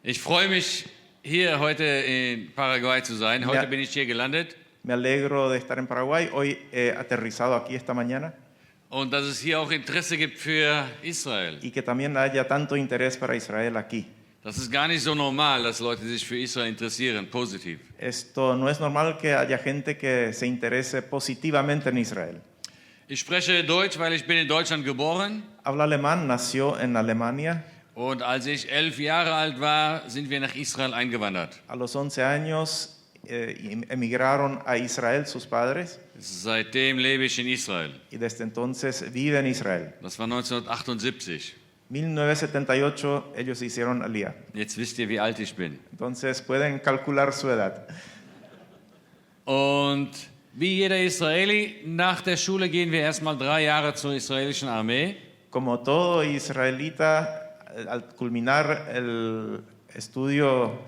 Ich freue mich, hier heute in Paraguay zu sein. Heute bin ich hier gelandet. Me alegro de estar en Paraguay. Hoy he aterrizado aquí esta mañana Und dass es hier auch Interesse gibt für Israel. y que también haya tanto interés para Israel aquí. Das ist gar nicht so normal, dass Leute sich für Israel interessieren, positiv. Esto no es normal que haya gente que se interese positivamente en Israel. Ich spreche Deutsch, weil ich bin in Deutschland geboren. Habla alemán, nació en Alemania. Und als ich 11 Jahre alt war, sind wir nach Israel eingewandert. A los 11 años emigraron a Israel sus padres Seitdem lebe ich in Israel. y desde entonces vive en Israel. Das war 1978. 1978 ellos se hicieron aliyah. Jetzt wisst ihr, wie alt ich bin. Entonces pueden calcular su edad. Und wie jeder Israeli, nach der Schule gehen wir erstmal 3 Jahre zur israelischen Armee. Como todo israelita, al culminar el estudio,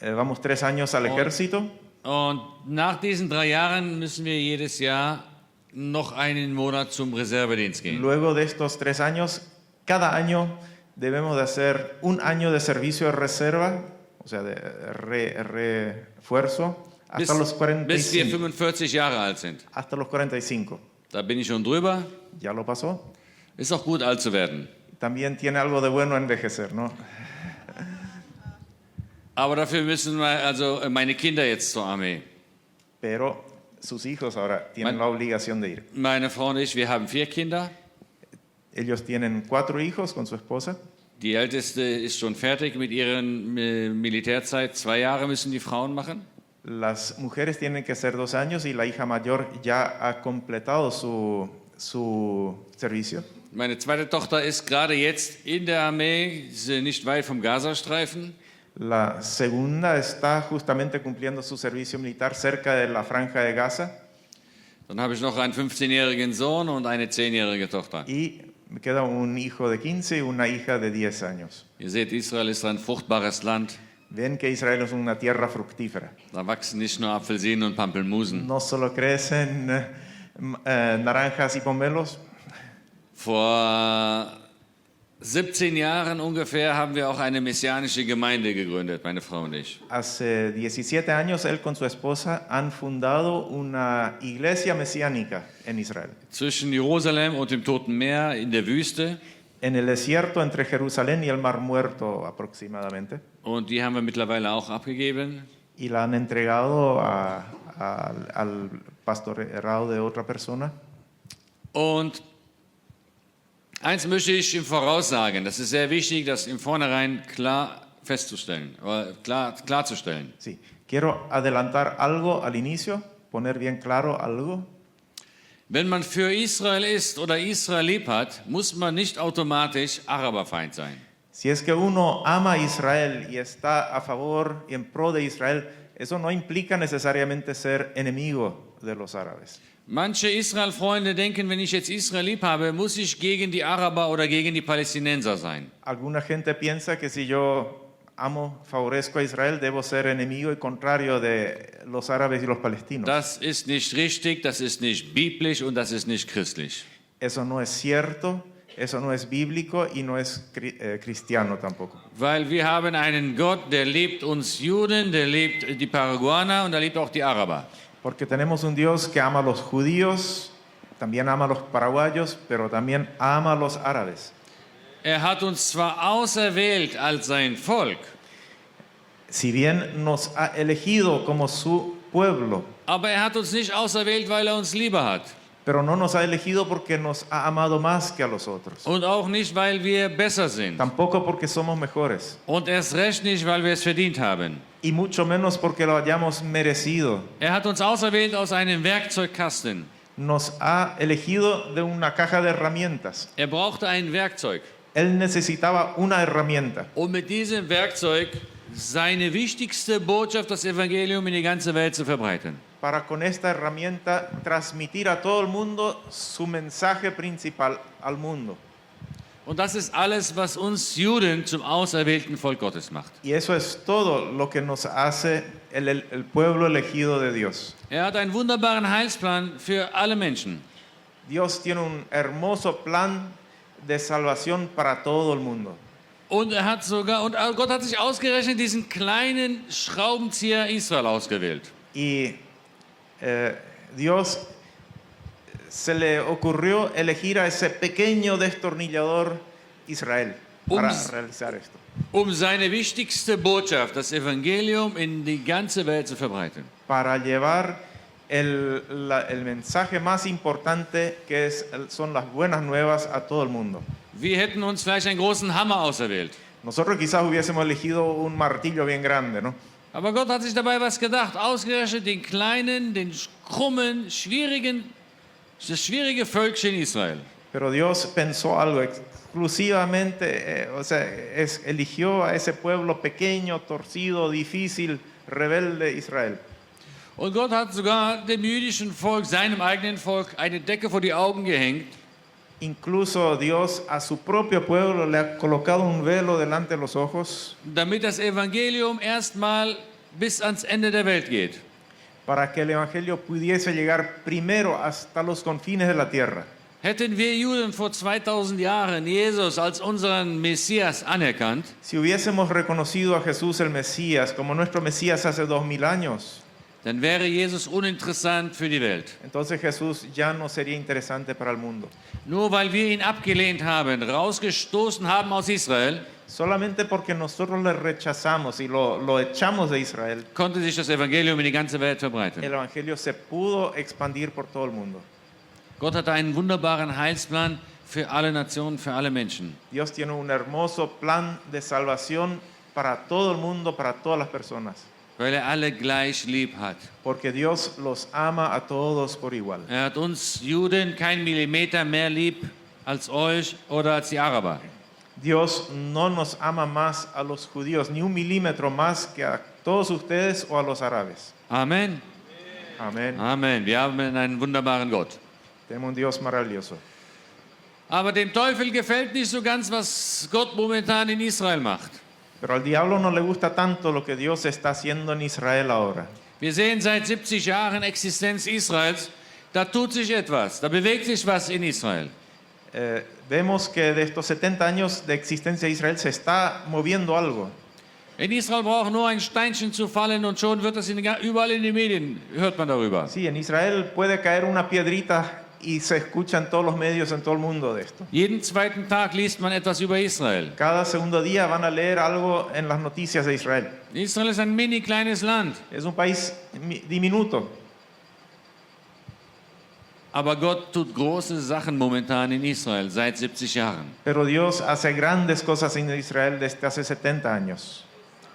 vamos 3 años al ejército. Und nach diesen 3 Jahren müssen wir jedes Jahr noch einen Monat zum Reservedienst gehen. Luego de estos 3 años, cada año debemos de hacer un año de servicio de reserva, o sea, de refuerzo, hasta los Bis wir 45. 45 Jahre alt sind. Hasta los 45. Da bin ich schon drüber. Ya lo pasó. Ist auch gut, alt zu werden. También tiene algo de bueno envejecer, ¿no? Aber dafür müssen meine Kinder jetzt zur Armee. Pero sus hijos ahora tienen la obligación de ir. Meine Frau und ich, wir haben 4 Kinder. Ellos tienen 4 hijos con su esposa. Die älteste ist schon fertig mit ihrer Militärzeit. 2 Jahre müssen die Frauen machen. Las mujeres tienen que hacer 2 años y la hija mayor ya ha completado su servicio. Meine zweite Tochter ist gerade jetzt in der Armee, nicht weit vom Gazastreifen. La segunda está justamente cumpliendo su servicio militar cerca de la franja de Gaza. Dann habe ich noch einen 15-jährigen Sohn und eine 10-jährige Tochter. Y me queda un hijo de 15 y una hija de 10 años. Ihr seht, Israel ist ein fruchtbares Land. Ven que Israel es una tierra fructífera. Da wachsen nicht nur Apfelsinen und Pampelmusen. No solo crecen naranjas y pomelos. Vor 17 Jahren ungefähr haben wir auch eine messianische Gemeinde gegründet, meine Frau und ich. Hace 17 años él con su esposa han fundado una iglesia mesiánica en Israel. Zwischen Jerusalem und dem Toten Meer in der Wüste. En el desierto entre Jerusalén y el Mar Muerto aproximadamente. Und die haben wir mittlerweile auch abgegeben. Y la han entregado al pastorado de otra persona. Und eins möchte ich im Voraus sagen, das ist sehr wichtig, das im Vornherein klar festzustellen, oder klarzustellen. Sí. Quiero adelantar algo al inicio, poner bien claro algo. Wenn man für Israel ist oder Israel lieb hat, muss man nicht automatisch Araberfeind sein. Si es que uno ama a Israel y está a favor y en pro de Israel, eso no implica necesariamente ser enemigo de los árabes. Manche Israel-Freunde denken, wenn ich jetzt Israel lieb habe, muss ich gegen die Araber oder gegen die Palästinenser sein. Alguna gente piensa que si yo amo, favorezco a Israel, debo ser enemigo y contrario de los árabes y los palestinos. Das ist nicht richtig, das ist nicht biblisch und das ist nicht christlich. Eso no es cierto, eso no es bíblico y no es cristiano tampoco. Weil wir haben einen Gott, der liebt uns Juden, der liebt die Paraguaner und der liebt auch die Araber. Porque tenemos un Dios que ama a los judíos, también ama a los paraguayos, pero también ama a los árabes. Hat uns zwar auserwählt als sein Volk, Si bien nos ha elegido como su pueblo, aber hat uns nicht auserwählt, weil uns lieber hat. pero no nos ha elegido porque nos ha amado más que a los otros. Und auch nicht, weil wir besser sind. Tampoco porque somos mejores. Und erst recht nicht, weil wir es verdient haben. Y mucho menos porque lo hayamos merecido. Hat uns auserwählt aus einem Werkzeugkasten. Nos ha elegido de una caja de herramientas. Brauchte ein Werkzeug. Él necesitaba una herramienta. Um mit diesem Werkzeug seine wichtigste Botschaft, das Evangelium, in die ganze Welt zu verbreiten. Para con esta herramienta transmitir a todo el mundo su mensaje principal al mundo. Und das ist alles, was uns Juden zum auserwählten Volk Gottes macht. Y eso es todo lo que nos hace el pueblo elegido de Dios. Hat einen wunderbaren Heilsplan für alle Menschen. Dios tiene un hermoso plan de salvación para todo el mundo. Und Gott hat sich ausgerechnet diesen kleinen Schraubenzieher Israel ausgewählt. Y Dios se le ocurrió elegir a ese pequeño destornillador Israel para realizar esto. Seine wichtigste Botschaft, das Evangelium, in die ganze Welt zu verbreiten. Para llevar el mensaje más importante que son las buenas nuevas a todo el mundo. Wir hätten uns vielleicht einen großen Hammer auserwählt. Nosotros quizás hubiésemos elegido un martillo bien grande, ¿no? Aber Gott hat sich dabei was gedacht. Ausgerechnet den kleinen, den krummen, das schwierige Völkchen Israel. Pero Dios pensó algo exclusivamente, eligió a ese pueblo pequeño, torcido, difícil, rebelde Israel. Und Gott hat sogar dem jüdischen Volk, seinem eigenen Volk, eine Decke vor die Augen gehängt. Incluso Dios a su propio pueblo le ha colocado un velo delante de los ojos, damit das Evangelium erstmal bis ans Ende der Welt geht. para que el evangelio pudiese llegar primero hasta los confines de la tierra. Hätten wir Juden vor 2000 Jahren Jesus als unseren Messias anerkannt, Si hubiésemos reconocido a Jesús el Mesías como nuestro Mesías hace 2000 años, dann wäre Jesus uninteressant für die Welt. entonces Jesús ya no sería interesante para el mundo. Nur weil wir ihn abgelehnt haben, rausgestoßen haben aus Israel, Solamente porque nosotros le rechazamos y lo echamos de Israel, konnte sich das Evangelium in die ganze Welt verbreiten. el evangelio se pudo expandir por todo el mundo. Gott hatte einen wunderbaren Heilsplan für alle Nationen, für alle Menschen. Dios tiene un hermoso plan de salvación para todo el mundo, para todas las personas, Weil alle gleich lieb hat. porque Dios los ama a todos por igual. Hat uns Juden keinen Millimeter mehr lieb als euch oder als die Araber. Dios no nos ama más a los judíos, ni un milímetro más que a todos ustedes o a los árabes. Amen. Amén. Amen. Wir haben einen wunderbaren Gott. Tenemos un Dios maravilloso. Aber dem Teufel gefällt nicht so ganz, was Gott momentan in Israel macht. Pero al diablo no le gusta tanto lo que Dios está haciendo en Israel ahora. Wir sehen seit 70 Jahren Existenz Israels, da tut sich etwas, da bewegt sich was in Israel. Vemos que de estos 70 años de existencia de Israel se está moviendo algo. In Israel braucht nur ein Steinchen zu fallen und schon wird das überall in den Medien, hört man darüber. Sí, en Israel puede caer una piedrita y se escucha en todos los medios, en todo el mundo de esto. Jeden zweiten Tag liest man etwas über Israel. Cada segundo día van a leer algo en las noticias de Israel. Israel ist ein mini kleines Land, Es un país diminuto, aber Gott tut große Sachen momentan in Israel seit 70 Jahren. pero Dios hace grandes cosas en Israel desde hace 70 años.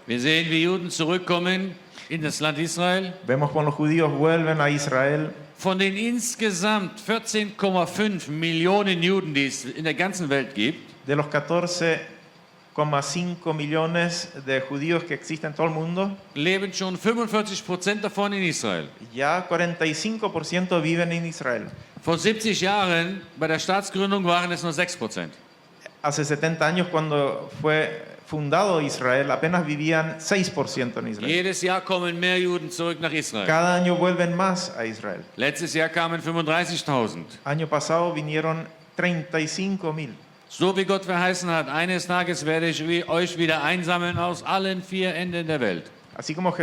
Wir sehen, wie Juden zurückkommen in das Land Israel. Vemos cuando los judíos vuelven a Israel. Von den insgesamt 14,5 Millionen Juden, die es in der ganzen Welt gibt, De los 14,5 millones de judíos que existen en todo el mundo, leben schon 45% davon in Israel. ya 45% viven en Israel. Vor 70 Jahren bei der Staatsgründung waren es nur 6%. Hace 70 años cuando fue fundado Israel, apenas vivían 6% en Israel. Jedes Jahr kommen mehr Juden zurück nach Israel. Cada año vuelven más a Israel. Letztes Jahr kamen 35.000. Año pasado vinieron 35,000. So wie Gott verheißen hat, eines Tages werde ich euch wieder einsammeln aus allen 4 Enden der Welt. Así como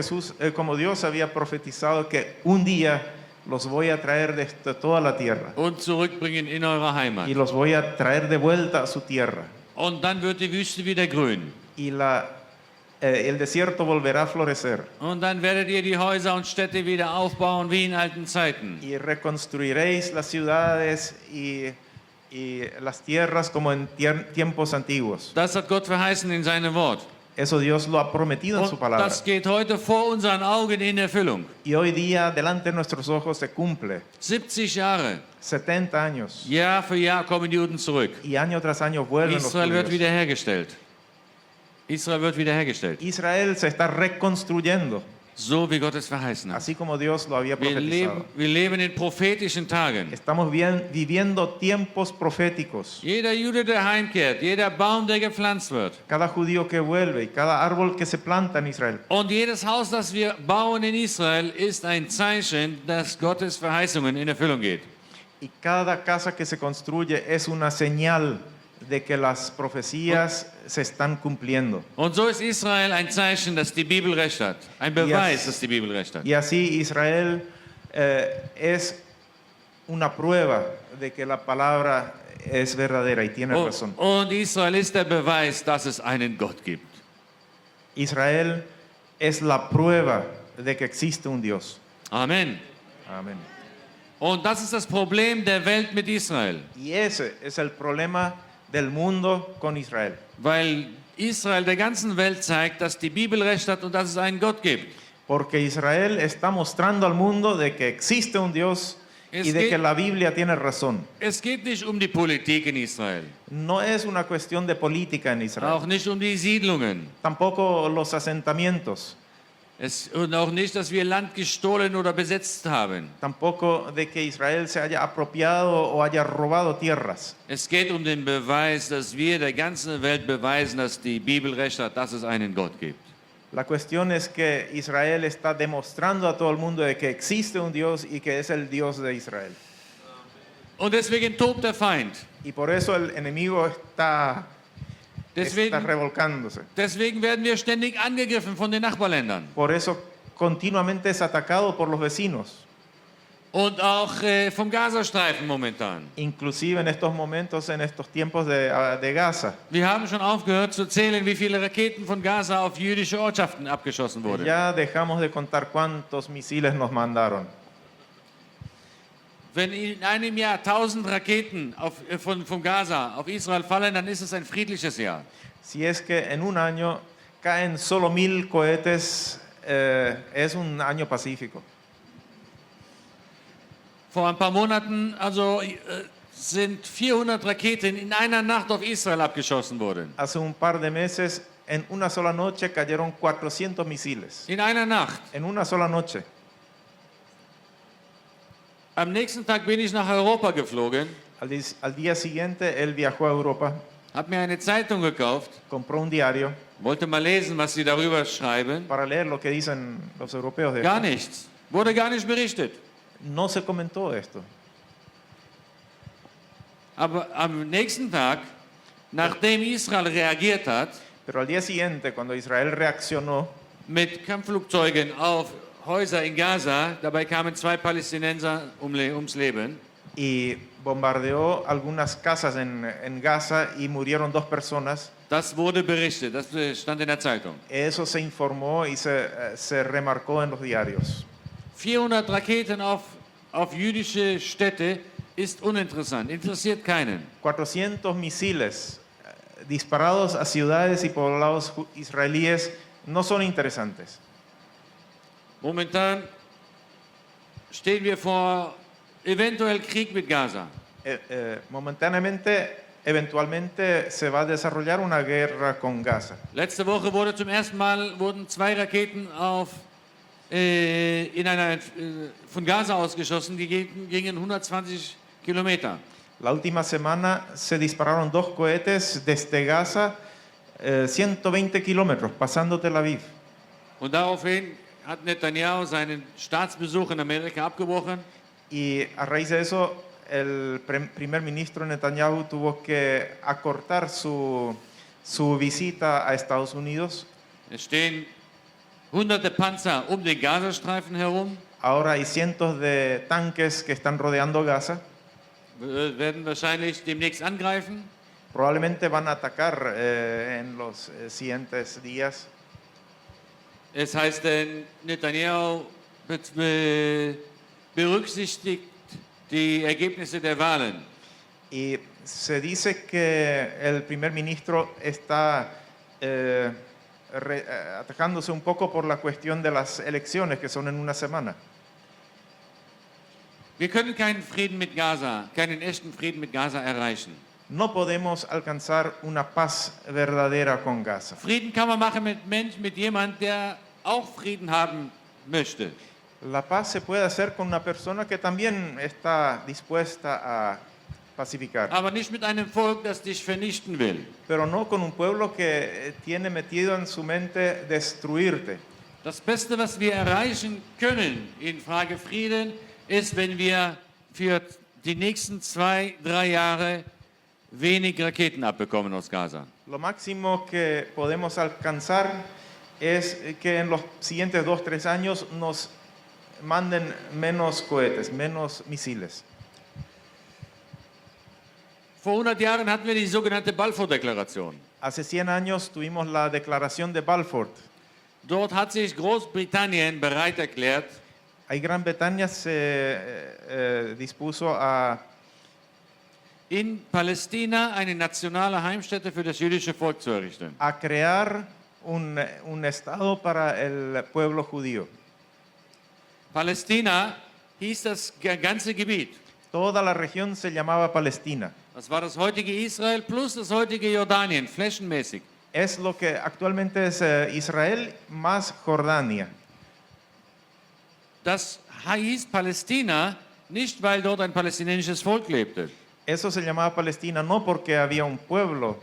como Dios había profetizado que un día los voy a traer de toda la tierra Und zurückbringen in eure Heimat. y los voy a traer de vuelta a su tierra. Und dann wird die Wüste wieder grün. Y el desierto volverá a florecer. Und dann werdet ihr die Häuser und Städte wieder aufbauen wie in alten Zeiten. Y reconstruiréis las ciudades y las tierras como en tiempos antiguos. Das hat Gott verheißen in seinem Wort. Eso Dios lo ha prometido en su Und palabra. das geht heute vor unseren Augen in Erfüllung. Y hoy día, delante de nuestros ojos, se cumple. 70 Jahre, 70 años. Jahr für Jahr kommen Juden zurück. Y año tras año vuelven los Israel wird judíos. wiederhergestellt. Israel wird wiederhergestellt. Israel se está reconstruyendo, So wie Gott es verheißen hat. así como Dios lo había Wir profetizado. leben in prophetischen Tagen. Estamos viviendo tiempos proféticos. Jeder Jude, der heimkehrt, jeder Baum, der gepflanzt wird Cada judío que vuelve y cada árbol que se planta en Israel. und jedes Haus, das wir bauen in Israel, ist ein Zeichen, dass Gottes Verheißungen in Erfüllung geht. Y cada casa que se construye es una señal de que las profecías se están cumpliendo. Und so ist Israel ein Zeichen, dass die Bibel recht hat. Ein Beweis, dass die Bibel recht hat. Y así Israel es una prueba de que la palabra es verdadera y tiene razón. Und Israel ist der Beweis, dass es einen Gott gibt. Israel es la prueba de que existe un Dios. Amen. Amén. Und das ist das Problem der Welt mit Israel. Y ese es el problema del mundo con Israel. Weil Israel der ganzen Welt zeigt, dass die Bibel recht hat und dass es einen Gott gibt. Porque Israel está mostrando al mundo de que existe un Dios y de que la Biblia tiene razón. Es geht nicht um die Politik in Israel. No es una cuestión de política en Israel. Auch nicht um die Siedlungen. Tampoco los asentamientos. Und auch nicht, dass wir Land gestohlen oder besetzt haben. Tampoco de que Israel se haya apropiado o haya robado tierras. Es geht um den Beweis, dass wir der ganzen Welt beweisen, dass die Bibel recht hat, dass es einen Gott gibt. La cuestión es que Israel está demostrando a todo el mundo de que existe un Dios y que es el Dios de Israel. Und deswegen tobt der Feind. Y por eso el enemigo está Deswegen revolcándose. werden wir ständig angegriffen von den Nachbarländern. Por eso continuamente es atacado por los vecinos. Und auch vom Gazastreifen momentan. Inclusive en estos momentos, en estos tiempos de Gaza. Wir haben schon aufgehört zu zählen, wie viele Raketen von Gaza auf jüdische Ortschaften abgeschossen wurden. Ya dejamos de contar cuántos misiles nos mandaron. Wenn in einem Jahr 1000 Raketen von Gaza auf Israel fallen, dann ist es ein friedliches Jahr. Si es que en un año caen solo 1000 cohetes, es un año pacífico. Vor ein paar Monaten sind 400 Raketen in einer Nacht auf Israel abgeschossen worden. Hace un par de meses, en una sola noche cayeron 400 misiles. In einer Nacht. En una sola noche. Am nächsten Tag bin ich nach Europa geflogen, Al día siguiente, él viajó a Europa, habe mir eine Zeitung gekauft, compró un diario wollte mal lesen, was sie darüber schreiben. para leer lo que dicen los europeos de Gar esto. nichts. Wurde gar nicht berichtet. No se comentó esto. Aber am nächsten Tag, nachdem Israel reagiert hat, Pero al día siguiente, cuando Israel reaccionó mit Kampfflugzeugen auf Häuser in Gaza, dabei kamen 2 Palästinenser ums Leben. y bombardeó algunas casas en Gaza y murieron 2 personas, Das wurde berichtet, das stand in der Zeitung. eso se informó y se remarcó en los diarios. 400 Raketen auf jüdische Städte ist uninteressant, interessiert keinen. 400 misiles disparados a ciudades y poblados israelíes no son interesantes. Momentan stehen wir vor eventuell Krieg mit Gaza. Momentáneamente, eventualmente se va a desarrollar una guerra con Gaza. Letzte Woche zum ersten Mal wurden 2 Raketen von Gaza ausgeschossen, die gingen 120 Kilometer. La última semana se dispararon 2 cohetes desde Gaza, 120 kilómetros, pasando Tel Aviv. Und daraufhin hat Netanyahu seinen Staatsbesuch in Amerika abgebrochen. Y a raíz de eso, el primer ministro Netanyahu tuvo que acortar su visita a Estados Unidos. Es stehen hunderte Panzer den Gazastreifen herum. Ahora hay cientos de tanques que están rodeando Gaza. Werden wahrscheinlich demnächst angreifen. Probablemente van a atacar en los siguientes días. Es heißt, Netanyahu berücksichtigt die Ergebnisse der Wahlen. Y se dice que el primer ministro está atajándose un poco por la cuestión de las elecciones que son en una semana. Wir können keinen Frieden mit Gaza, keinen echten Frieden mit Gaza erreichen. No podemos alcanzar una paz verdadera con Gaza. Frieden kann man machen mit jemand, der auch Frieden haben möchte. La paz se puede hacer con una persona que también está dispuesta a pacificar. Aber nicht mit einem Volk, das dich vernichten will. Pero no con un pueblo que tiene metido en su mente destruirte. Das Beste, was wir erreichen können in Frage Frieden, ist, wenn wir für die nächsten 2-3 Jahre wenig Raketen abbekommen aus Gaza. Lo máximo que podemos alcanzar es que en los siguientes 2-3 años nos manden menos cohetes, menos misiles. Vor 100 Jahren hatten wir die sogenannte Balfour-Deklaration. Hace 100 años tuvimos la declaración de Balfour. Dort hat sich Großbritannien bereit erklärt, Ahí Gran Bretaña se dispuso a in Palästina eine nationale Heimstätte für das jüdische Volk zu errichten. crear un estado para el pueblo judío. Palästina hieß das ganze Gebiet. Toda la región se llamaba Palestina. Das war das heutige Israel plus das heutige Jordanien, flächenmäßig. Es lo que actualmente es Israel más Jordania. Das hieß Palästina nicht, weil dort ein palästinensisches Volk lebte, Eso se llamaba Palestina no porque había un pueblo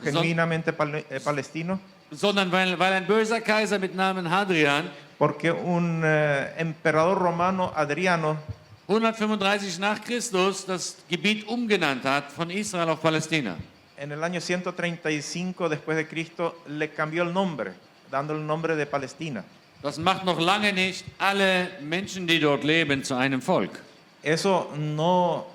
genuinamente palestino, sondern weil ein böser Kaiser mit Namen Hadrian porque un emperador romano, Adriano, 135 nach Christus das Gebiet umgenannt hat von Israel auf Palästina. en el año 135 después de Cristo le cambió el nombre, dando el nombre de Palestina. Das macht noch lange nicht alle Menschen, die dort leben, zu einem Volk. Eso no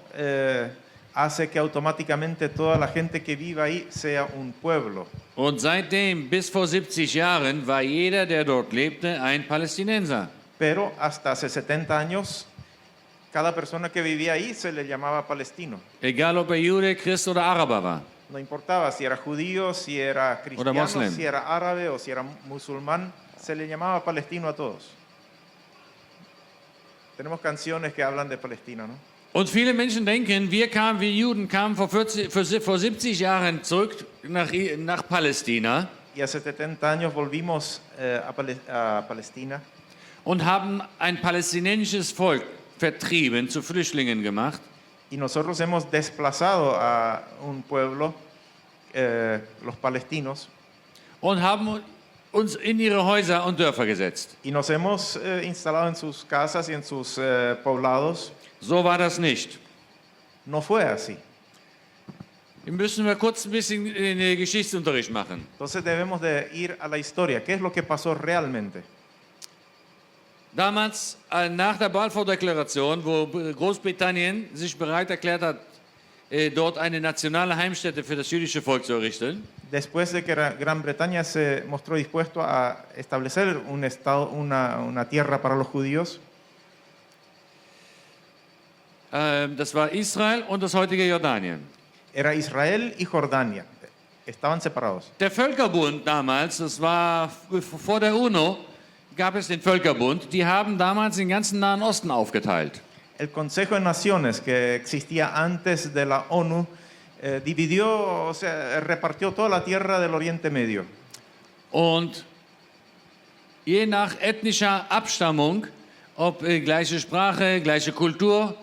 hace que automáticamente toda la gente que vive ahí sea un pueblo. Und seitdem, bis vor 70 Jahren, war jeder, der dort lebte, ein Palästinenser. Pero hasta hace 70 años, cada persona que vivía ahí se le llamaba palestino. Egal ob Jude, Christ oder Araber war. No importaba si era judío, si era cristiano, Muslim. si era árabe o si era musulmán, se le llamaba palestino a todos. Tenemos canciones que hablan de Palestina, ¿no? Und viele Menschen denken, wir Juden kamen vor 70 Jahren zurück nach Palästina Y hace 70 años volvimos a Palestina und haben ein palästinensisches Volk vertrieben, zu Flüchtlingen gemacht. y nosotros hemos desplazado a un pueblo, los palestinos, Und haben uns in ihre Häuser und Dörfer gesetzt. y nos hemos instalado en sus casas y en sus poblados. So war das nicht. No fue así. Müssen wir kurz ein bisschen den Geschichtsunterricht machen. Entonces debemos de ir a la historia. ¿Qué es lo que pasó realmente? Damals, nach der Balfour-Deklaration, wo Großbritannien sich bereit erklärt hat, dort eine nationale Heimstätte für das jüdische Volk zu errichten, Después de que Gran Bretaña se mostró dispuesto a establecer un estado, una tierra para los judíos, das war Israel und das heutige Jordanien. era Israel y Jordania. Estaban separados. Der Völkerbund damals, das war vor der UNO, gab es den Völkerbund, die haben damals den ganzen Nahen Osten aufgeteilt. El Consejo de Naciones que existía antes de la ONU dividió, o sea, repartió toda la tierra del Oriente Medio. Und je nach ethnischer Abstammung, ob gleiche Sprache, gleiche Kultur,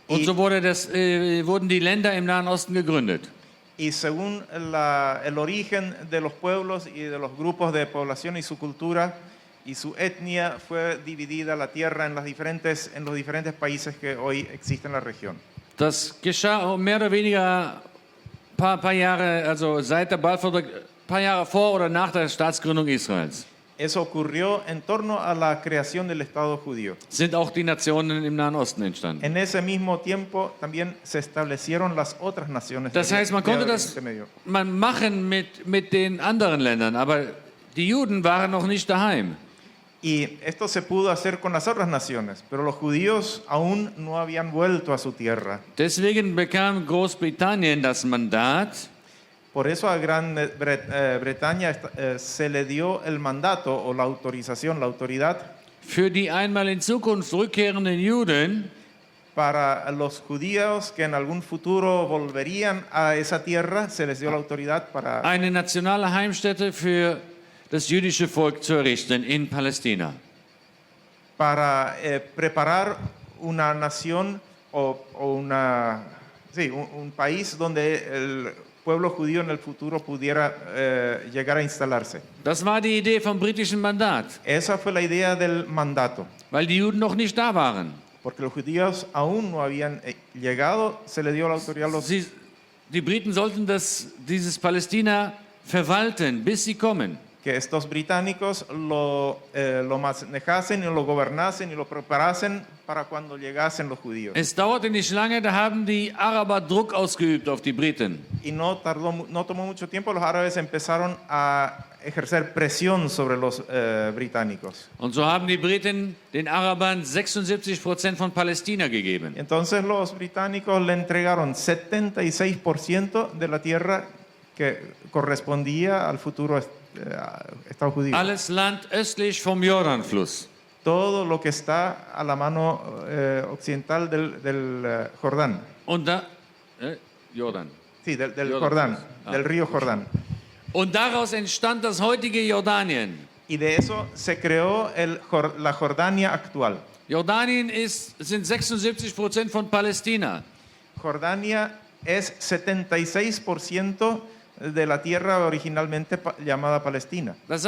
und so wurden die Länder im Nahen Osten gegründet. Y según el origen de los pueblos y de los grupos de población y su cultura y su etnia, fue dividida la tierra en los diferentes países que hoy existen en la región. Das geschah mehr oder weniger paar Jahre, also seit der Balfour, paar Jahre vor oder nach der Staatsgründung Israels. Eso ocurrió en torno a la creación del Estado judío. Sind auch die Nationen im Nahen Osten entstanden. En ese mismo tiempo también se establecieron las otras naciones. Das heißt, man konnte das machen mit den anderen Ländern, aber die Juden waren noch nicht daheim. Y esto se pudo hacer con las otras naciones, pero los judíos aún no habían vuelto a su tierra. Deswegen bekam Großbritannien das Mandat, Por eso a Gran Bretaña se le dio el mandato o la autorización, la autoridad für die einmal in Zukunft rückkehrenden Juden para los judíos que en algún futuro volverían a esa tierra, se les dio la autoridad para eine nationale Heimstätte für das jüdische Volk zu errichten in Palästina. Preparar una nación o un país donde el pueblo judío en el futuro pudiera llegar a instalarse. Das war die Idee vom britischen Mandat, Esa fue la idea del mandato, weil die Juden noch nicht da waren. porque los judíos aún no habían llegado, se le dio la autoridad a los die Briten sollten dieses Palästina verwalten, bis sie kommen. que estos británicos lo manejasen y lo gobernasen y lo preparasen para cuando llegasen los judíos. Es dauerte nicht lange, da haben die Araber Druck ausgeübt auf die Briten. Y no tomó mucho tiempo, los árabes empezaron a ejercer presión sobre los británicos. Und so haben die Briten den Arabern 76% von Palästina gegeben. Entonces los británicos le entregaron 76% de la tierra que correspondía al futuro Estado judío. Alles Land östlich vom Jordanfluss. Todo lo que está a la mano occidental del Jordán. Und da, Jordan. Sí, del Jordan. Jordán, Ah, del río Jordán. Und daraus entstand das heutige Jordanien. Y de eso se creó la Jordania actual. Jordanien sind 76% von Palästina. Jordania es 76% de la tierra originalmente llamada Palestina. Das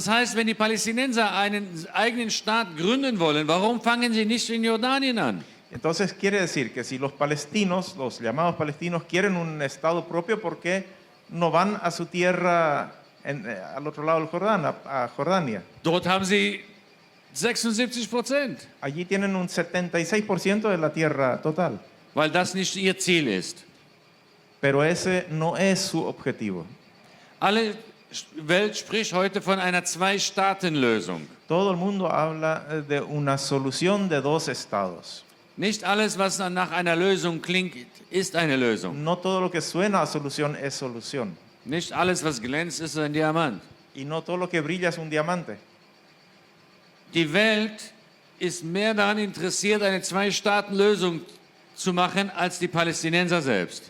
heißt, wenn die Palästinenser einen eigenen Staat gründen wollen, warum fangen sie nicht in Jordanien an? Entonces quiere decir que si los palestinos, los llamados palestinos, quieren un estado propio, ¿por qué no van a su tierra al otro lado del Jordán, a Jordania? Dort haben sie 76%, Allí tienen un 76% de la tierra total, weil das nicht ihr Ziel ist. pero ese no es su objetivo. Alle Welt spricht heute von einer Zwei-Staaten-Lösung. Todo el mundo habla de una solución de dos estados. Nicht alles, was nach einer Lösung klingt, ist eine Lösung. No todo lo que suena a solución es solución. Nicht alles, was glänzt, ist ein Diamant. Y no todo lo que brilla es un diamante. Die Welt ist mehr daran interessiert, eine Zwei-Staaten-Lösung zu machen, als die Palästinenser selbst.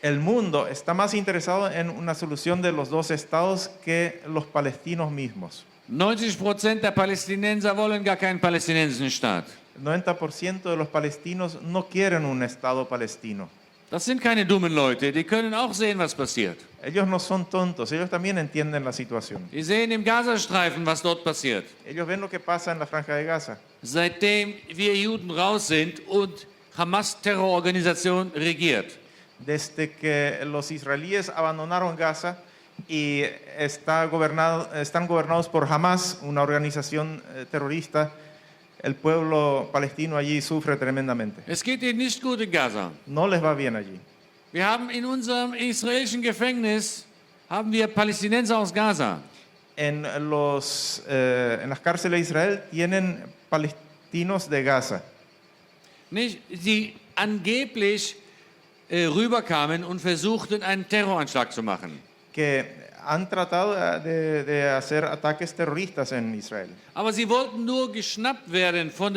El mundo está más interesado en una solución de los dos estados que los palestinos mismos. 90% der Palästinenser wollen gar keinen palästinensischen Staat. El 90% de los palestinos no quieren un estado palestino. Das sind keine dummen Leute, die können auch sehen, was passiert. Ellos no son tontos, ellos también entienden la situación. Die sehen im Gazastreifen, was dort passiert. Ellos ven lo que pasa en la Franja de Gaza. Seitdem wir Juden raus sind und Hamas-Terrororganisation regiert. Desde que los israelíes abandonaron Gaza y están gobernados por Hamas, una organización terrorista, el pueblo palestino allí sufre tremendamente. Es geht ihnen nicht gut in Gaza. No les va bien allí. Wir haben in unserem israelischen Gefängnis haben wir Palästinenser aus Gaza. En las cárceles de Israel tienen palestinos de Gaza, Die angeblich rüberkamen und versuchten, einen Terroranschlag zu machen. que han tratado de hacer ataques terroristas en Israel. Aber sie wollten nur geschnappt werden von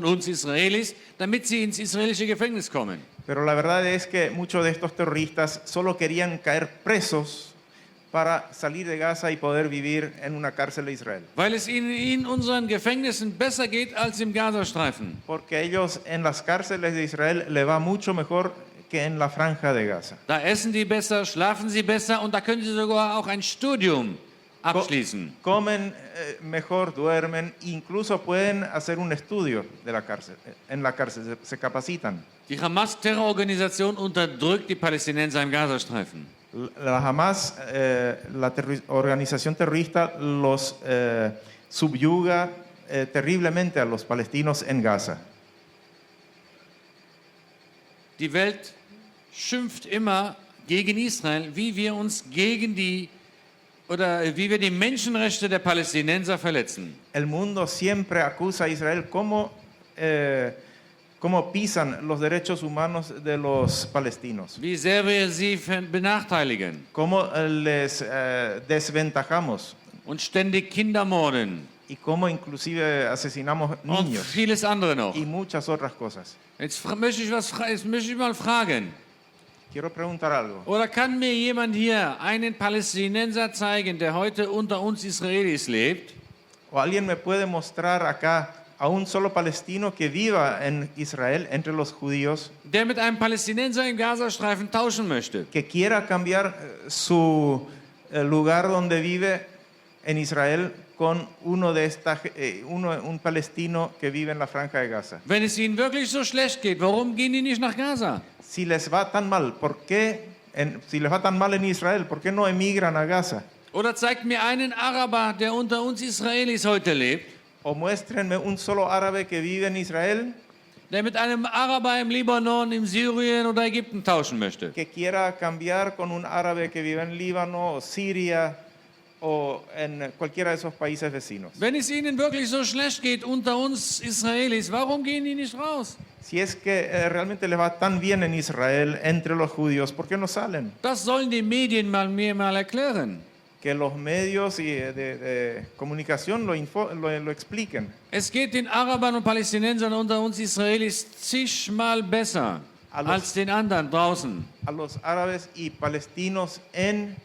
uns Israelis, damit sie ins israelische Gefängnis kommen. Pero la verdad es que muchos de estos terroristas solo querían caer presos para salir de Gaza y poder vivir en una cárcel de Israel. Weil es ihnen in unseren Gefängnissen besser geht als im Gazastreifen. Porque a ellos en las cárceles de Israel le va mucho mejor que en la Franja de Gaza. Da essen die besser, schlafen sie besser und da können sie sogar auch ein Studium abschließen. Comen mejor, duermen, incluso pueden hacer un estudio de la cárcel, en la cárcel, se capacitan. Die Hamas-Terrororganisation unterdrückt die Palästinenser im Gazastreifen. La Hamas, organización terrorista, los subyuga terriblemente a los palestinos en Gaza. Die Welt schimpft immer gegen Israel, wie wir uns wie wir die Menschenrechte der Palästinenser verletzen. El mundo siempre acusa a Israel cómo pisan los derechos humanos de los palestinos, Wie sehr wir sie benachteiligen cómo les desventajamos und ständig Kinder morden y cómo inclusive asesinamos und niños vieles andere noch. y muchas otras cosas. Jetzt möchte ich mal fragen, Quiero preguntar algo. oder kann mir jemand hier einen Palästinenser zeigen, der heute unter uns Israelis lebt, ¿O alguien me puede mostrar acá a un solo palestino que viva en Israel entre los judíos, der mit einem Palästinenser im Gazastreifen tauschen möchte? que quiera cambiar su lugar donde vive en Israel con un palestino que vive en la Franja de Gaza? Wenn es ihnen wirklich so schlecht geht, warum gehen die nicht nach Gaza? si les va tan mal, si les va tan mal en Israel, ¿por qué no emigran a Gaza? Oder zeigt mir einen Araber, der unter uns Israelis heute lebt, O muéstrenme un solo árabe que vive en Israel der mit einem Araber im Libanon, in Syrien oder Ägypten tauschen möchte. que quiera cambiar con un árabe que vive en Líbano o Siria o en cualquiera de esos países vecinos. Wenn es ihnen wirklich so schlecht geht unter uns Israelis, warum gehen die nicht raus? Si es que realmente les va tan bien en Israel entre los judíos, ¿por qué no salen? Das sollen die Medien mir mal erklären. Que los medios de comunicación lo expliquen. Es geht den Arabern und Palästinensern unter uns Israelis zigmal besser als den anderen draußen. A los árabes y palestinos en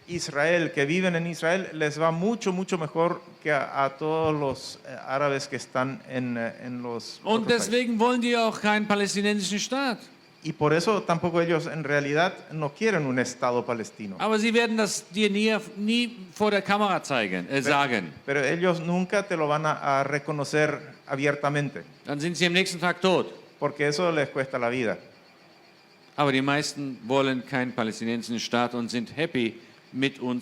Israel, que viven en Israel, les va mucho, mucho mejor que a todos los árabes que están en los Und otros países. deswegen wollen die auch keinen palästinensischen Staat. Y por eso tampoco ellos en realidad no quieren un Estado palestino. Aber sie werden das dir nie vor der Kamera sagen. Pero ellos nunca te lo van a reconocer abiertamente, Dann sind sie am nächsten Tag tot. porque eso les cuesta la vida. Aber die meisten wollen keinen palästinensischen Staat und sind happy,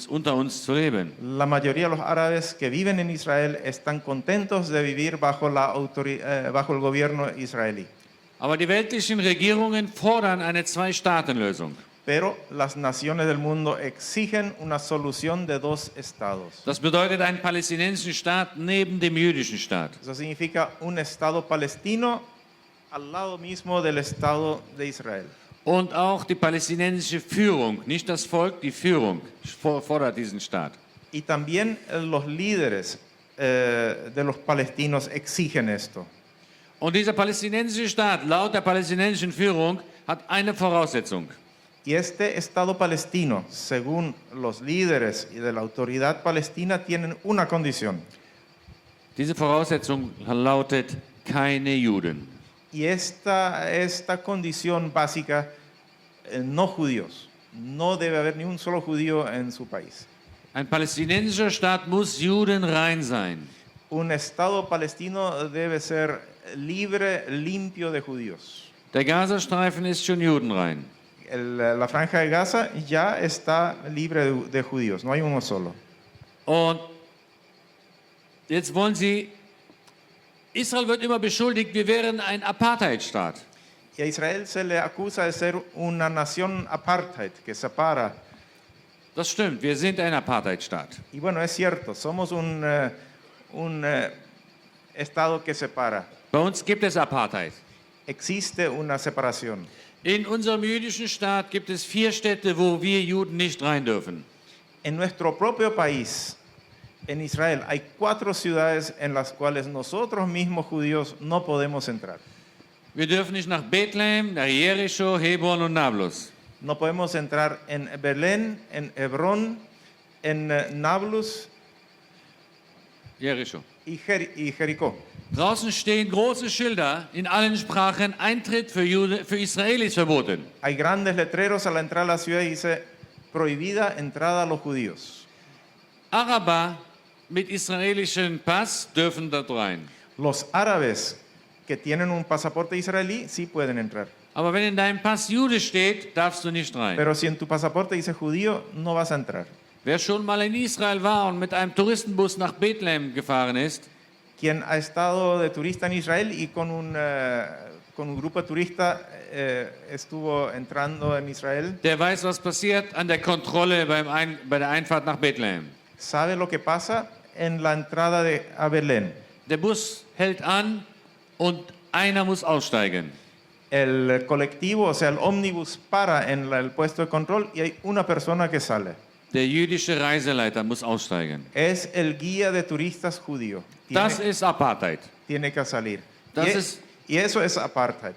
unter uns zu leben. La mayoría de los árabes que viven en Israel están contentos de vivir bajo el gobierno israelí. Aber die weltlichen Regierungen fordern eine Zwei-Staaten-Lösung. Pero las naciones del mundo exigen una solución de dos estados. Das bedeutet einen palästinensischen Staat neben dem jüdischen Staat. Eso significa un Estado palestino al lado mismo del Estado de Israel. Und auch die palästinensische Führung, nicht das Volk, die Führung fordert diesen Staat. Y también los líderes de los palestinos exigen esto. Und dieser palästinensische Staat, laut der palästinensischen Führung, hat eine Voraussetzung. Y este Estado palestino, según los líderes y de la autoridad palestina, tienen una condición. Diese Voraussetzung lautet keine Juden. Y esta condición básica, no judíos. No debe haber ni un solo judío en su país. Ein palästinensischer Staat muss judenrein sein. Un Estado palestino debe ser libre, limpio de judíos. Der Gazastreifen ist schon judenrein. La franja de Gaza ya está libre de judíos, no hay uno solo. Und jetzt wollen sie, Israel wird immer beschuldigt, wir wären ein Apartheidstaat. Y a Israel se le acusa de ser una nación apartheid, que separa. Das stimmt, wir sind ein Apartheidstaat. Y bueno, es cierto, somos un Estado que separa. Bei uns gibt es Apartheid. Existe una separación. In unserem jüdischen Staat gibt es 4 Städte, wo wir Juden nicht rein dürfen. En nuestro propio país, en Israel, hay 4 ciudades en las cuales nosotros mismos judíos no podemos entrar. Wir dürfen nicht nach Bethlehem, nach Jericho, Hebron und Nablus. No podemos entrar en Belén, en Hebrón, en Nablus Jericho. y Jericó. Draußen stehen große Schilder in allen Sprachen, Eintritt für Israelis verboten. Hay grandes letreros a la entrada de la ciudad y dice prohibida entrada a los judíos. Araber mit israelischem Pass dürfen dort rein. Los árabes que tienen un pasaporte israelí sí pueden entrar. Aber wenn in deinem Pass Jude steht, darfst du nicht rein. Pero si en tu pasaporte dice judío, no vas a entrar. Wer schon mal in Israel war und mit einem Touristenbus nach Bethlehem gefahren ist, Quien ha estado de turista en Israel y con un grupo de turistas estuvo entrando en Israel, der weiß, was passiert an der Kontrolle bei der Einfahrt nach Bethlehem. sabe lo que pasa en la entrada a Belén. Der Bus hält an und einer muss aussteigen. El colectivo, o sea, el ómnibus para en el puesto de control y hay una persona que sale. Der jüdische Reiseleiter muss aussteigen. Es el guía de turistas judío. Das ist Apartheid. Tiene que salir. Das Y eso es apartheid.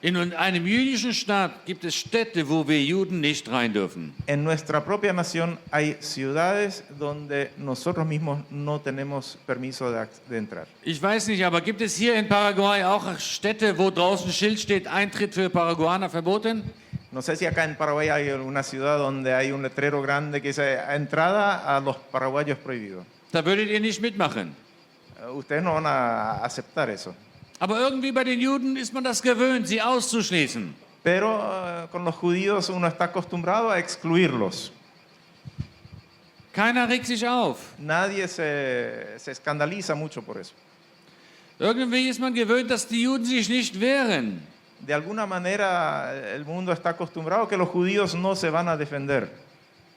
In einem jüdischen Staat gibt es Städte, wo wir Juden nicht rein dürfen. En nuestra propia nación hay ciudades donde nosotros mismos no tenemos permiso de entrar. Ich weiß nicht, aber gibt es hier in Paraguay auch Städte, wo draußen ein Schild steht, Eintritt für Paraguaner verboten? No sé si acá en Paraguay hay una ciudad donde hay un letrero grande que dice entrada a los paraguayos prohibido. Da würdet ihr nicht mitmachen. Ustedes no van a aceptar eso. Aber irgendwie bei den Juden ist man das gewöhnt, sie auszuschließen. Pero con los judíos uno está acostumbrado a excluirlos. Keiner regt sich auf. Nadie se escandaliza mucho por eso. Irgendwie ist man gewöhnt, dass die Juden sich nicht wehren. De alguna manera el mundo está acostumbrado a que los judíos no se van a defender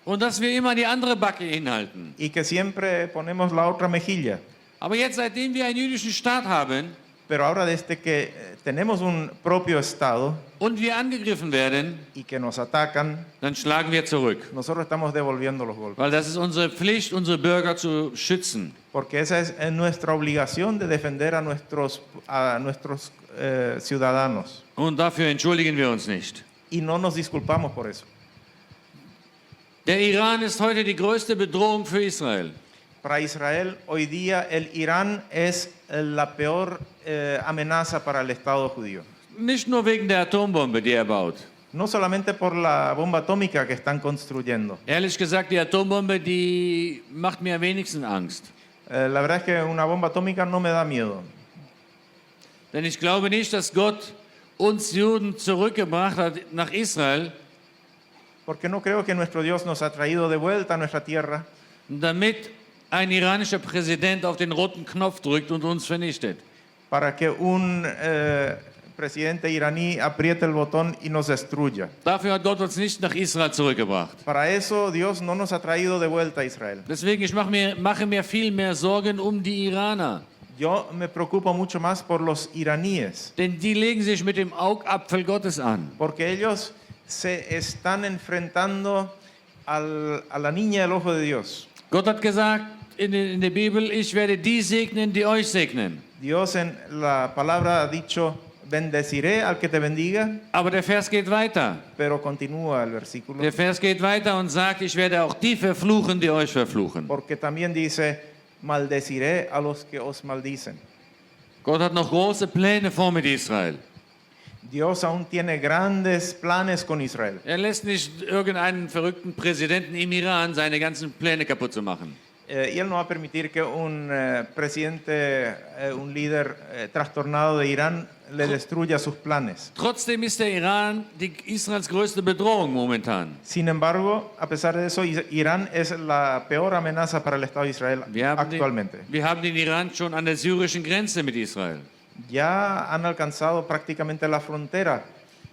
Und dass wir immer die andere Backe hinhalten. y que siempre ponemos la otra mejilla. Aber jetzt, seitdem wir einen jüdischen Staat haben Pero ahora desde que tenemos un propio Estado und wir angegriffen werden, y que nos atacan, dann schlagen wir zurück. nosotros estamos devolviendo los golpes. Weil das ist unsere Pflicht, unsere Bürger zu schützen. Porque esa es nuestra obligación de defender a nuestros ciudadanos. Und dafür entschuldigen wir uns nicht. Y no nos disculpamos por eso. Der Iran ist heute die größte Bedrohung für Israel. Para Israel, hoy día el Irán es la peor amenaza para el Estado judío. Nicht nur wegen der Atombombe, die er baut. No solamente por la bomba atómica que están construyendo. Ehrlich gesagt, die Atombombe, die macht mir am wenigsten Angst. La verdad es que una bomba atómica no me da miedo. Denn ich glaube nicht, dass Gott uns Juden zurückgebracht hat nach Israel, Porque no creo que nuestro Dios nos ha traído de vuelta a nuestra tierra damit ein iranischer Präsident auf den roten Knopf drückt und uns vernichtet. para que un presidente iraní apriete el botón y nos destruya. Dafür hat Gott uns nicht nach Israel zurückgebracht. Para eso Dios no nos ha traído de vuelta a Israel. Deswegen, ich mache mir viel mehr Sorgen um die Iraner. Yo me preocupo mucho más por los iraníes, Denn die legen sich mit dem Augapfel Gottes an. porque ellos se están enfrentando a la niña del ojo de Dios. Gott hat gesagt in der Bibel, ich werde die segnen, die euch segnen. Dios en la palabra ha dicho, bendeciré al que te bendiga, Aber der Vers geht weiter. pero continúa el versículo, Der Vers geht weiter und sagt, ich werde auch die verfluchen, die euch verfluchen. porque también dice, maldeciré a los que os maldicen. Gott hat noch große Pläne vor mit Israel. Dios aún tiene grandes planes con Israel. Er lässt nicht irgendeinen verrückten Präsidenten im Iran seine ganzen Pläne kaputt zu machen. Y él no va a permitir que un presidente, un líder trastornado de Irán le destruya sus planes. Trotzdem ist der Iran Israels größte Bedrohung momentan. Sin embargo, a pesar de eso, Irán es la peor amenaza para el Estado de Israel actualmente. Wir haben den Iran schon an der syrischen Grenze mit Israel. Ya han alcanzado prácticamente la frontera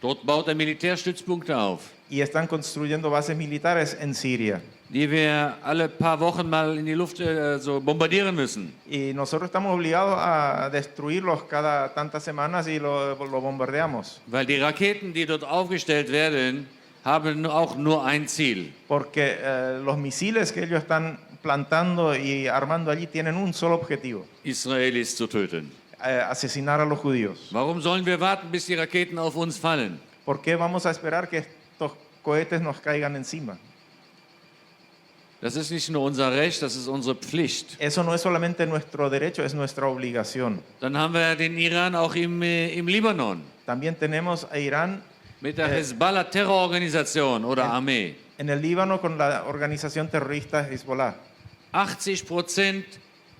Dort baut er Militärstützpunkte auf, y están construyendo bases militares en Siria. die wir alle paar Wochen mal in die Luft so bombardieren müssen. Y nosotros estamos obligados a destruirlos cada tantas semanas y lo bombardeamos. Weil die Raketen, die dort aufgestellt werden, haben auch nur ein Ziel. Porque los misiles que ellos están plantando y armando allí tienen un solo objetivo, Israelis zu töten. asesinar a los judíos. Warum sollen wir warten, bis die Raketen auf uns fallen? ¿Por qué vamos a esperar que estos cohetes nos caigan encima? Das ist nicht nur unser Recht, das ist unsere Pflicht. Eso no es solamente nuestro derecho, es nuestra obligación. Dann haben wir den Iran auch im Libanon También tenemos a Irán mit der Hezbollah-Terrororganisation oder Armee. en el Líbano con la organización terrorista Hezbollah. 80%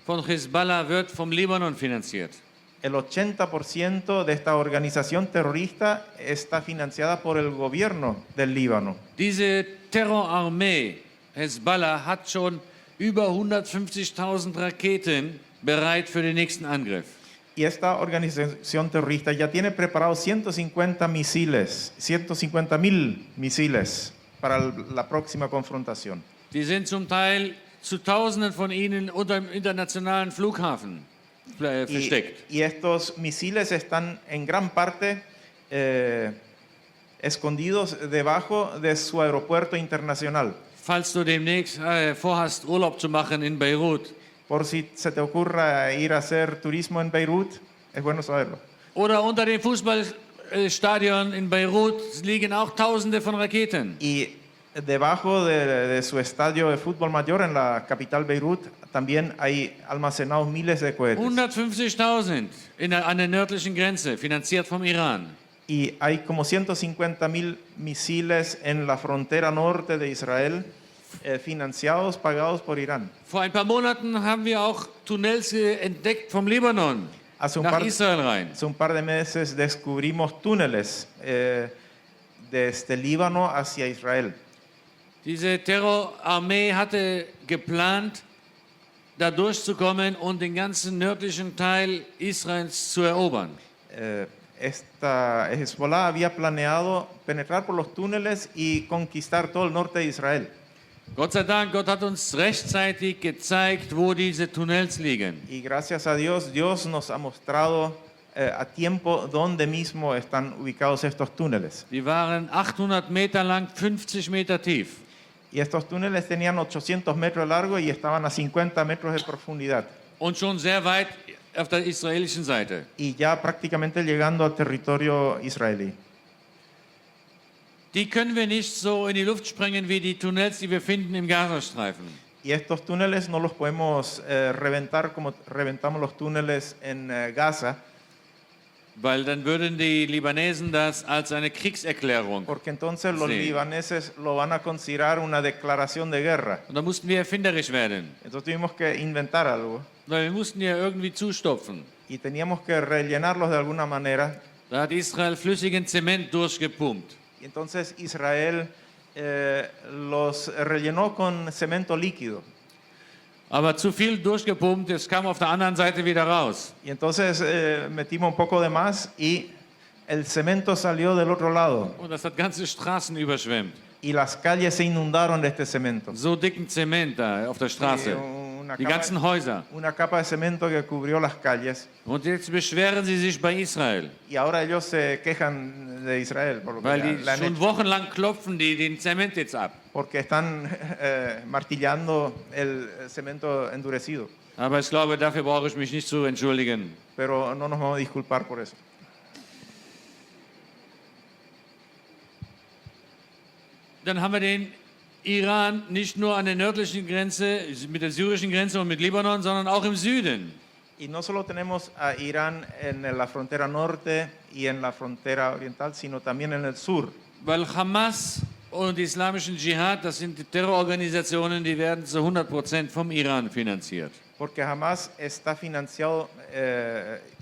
von Hezbollah wird vom Libanon finanziert. El 80% de esta organización terrorista está financiada por el gobierno del Líbano. Diese Terrorarmee Hezbollah hat schon über 150.000 Raketen bereit für den nächsten Angriff. Y esta organización terrorista ya tiene preparados 150 misiles, 150.000 misiles para la próxima confrontación. Die sind zum Teil zu Tausenden von ihnen unter dem internationalen Flughafen versteckt. Y estos misiles están en gran parte escondidos debajo de su aeropuerto internacional. Falls du demnächst vorhast, Urlaub zu machen in Beirut Por si se te ocurra ir a hacer turismo en Beirut, es bueno saberlo. oder unter dem Fußballstadion in Beirut liegen auch Tausende von Raketen. Y debajo de su estadio de fútbol mayor en la capital Beirut también hay almacenados miles de cohetes. 150.000 an der nördlichen Grenze, finanziert vom Iran. Y hay como 150.000 misiles en la frontera norte de Israel, financiados, pagados por Irán. Vor ein paar Monaten haben wir auch Tunnels entdeckt vom Libanon Hace un, nach par, Israel rein. hace un par de meses descubrimos túneles desde Líbano hacia Israel. Diese Terrorarmee hatte geplant, da durchzukommen und den ganzen nördlichen Teil Israels zu erobern. Esta Hezbollah había planeado penetrar por los túneles y conquistar todo el norte de Israel. Gott sei Dank, Gott hat uns rechtzeitig gezeigt, wo diese Tunnels liegen. Y gracias a Dios, Dios nos ha mostrado a tiempo dónde mismo están ubicados estos túneles. Die waren 800 Meter lang, 50 Meter tief. Y estos túneles tenían 800 metros de largo y estaban a 50 metros de profundidad. Und schon sehr weit auf der israelischen Seite. Y ya prácticamente llegando al territorio israelí. Die können wir nicht so in die Luft sprengen wie die Tunnels, die wir finden im Gazastreifen. Y estos túneles no los podemos reventar como reventamos los túneles en Gaza, Weil dann würden die Libanesen das als eine Kriegserklärung. porque entonces los Sí. libaneses lo van a considerar una declaración de guerra. Und da mussten wir erfinderisch werden. Entonces tuvimos que inventar algo Weil wir mussten ja irgendwie zustopfen. y teníamos que rellenarlos de alguna manera. Da hat Israel flüssigen Zement durchgepumpt. Y entonces Israel los rellenó con cemento líquido. Aber zu viel durchgepumpt, es kam auf der anderen Seite wieder raus. Y entonces metimos un poco de más y el cemento salió del otro lado. Und das hat ganze Straßen überschwemmt. Y las calles se inundaron de este cemento. So dicken Zement da auf der Straße. Una Die ganzen Häuser. una capa de cemento que cubrió las calles. Und jetzt beschweren sie sich bei Israel. Y ahora ellos se quejan de Israel por lo que Weil le die han schon hecho, wochenlang klopfen die den Zement jetzt ab. porque están martillando el cemento endurecido. Aber ich glaube, dafür brauche ich mich nicht zu entschuldigen. Pero no nos vamos a disculpar por eso. Dann haben wir den Iran nicht nur an der nördlichen Grenze, mit der syrischen Grenze und mit Libanon, sondern auch im Süden. Y no solo tenemos a Irán en la frontera norte y en la frontera oriental, sino también en el sur. Weil Hamas und die islamischen Dschihad, das sind die Terrororganisationen, die werden zu 100% vom Iran finanziert. Porque Hamas está financiado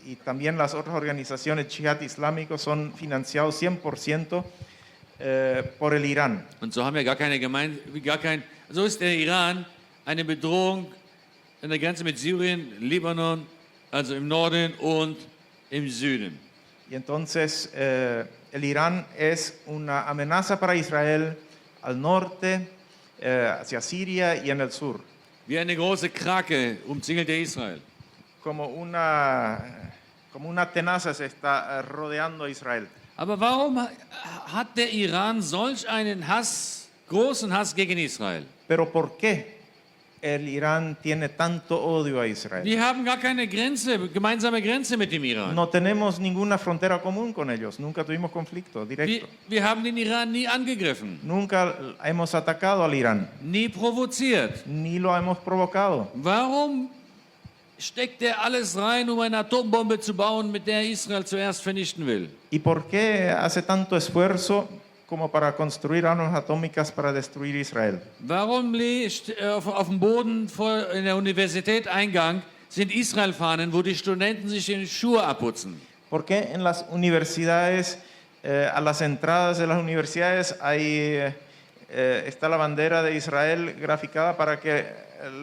y también las otras organizaciones Jihad islámicos son financiados 100% por el Irán. Und so haben wir so ist der Iran eine Bedrohung an der Grenze mit Syrien, Libanon, also im Norden und im Süden. Y entonces el Irán es una amenaza para Israel al norte, hacia Siria y en el sur. Wie eine große Krake umzingelt er Israel. Como una tenaza se está rodeando a Israel. Aber warum hat der Iran solch einen Hass, großen Hass gegen Israel? Pero ¿por qué el Irán tiene tanto odio a Israel? Die haben gar keine gemeinsame Grenze mit dem Iran. No tenemos ninguna frontera común con ellos, nunca tuvimos conflicto directo. Wir haben den Iran nie angegriffen, Nunca hemos atacado al Irán, nie provoziert. ni lo hemos provocado. Warum steckt er alles rein, um eine Atombombe zu bauen, mit der Israel zuerst vernichten will? ¿Y por qué hace tanto esfuerzo como para construir armas atómicas para destruir Israel? Warum auf dem Boden in der Universität-Eingang sind Israel-Fahnen, wo die Studenten sich die Schuhe abputzen? ¿Por qué en las universidades, a las entradas de las universidades, está la bandera de Israel graficada para que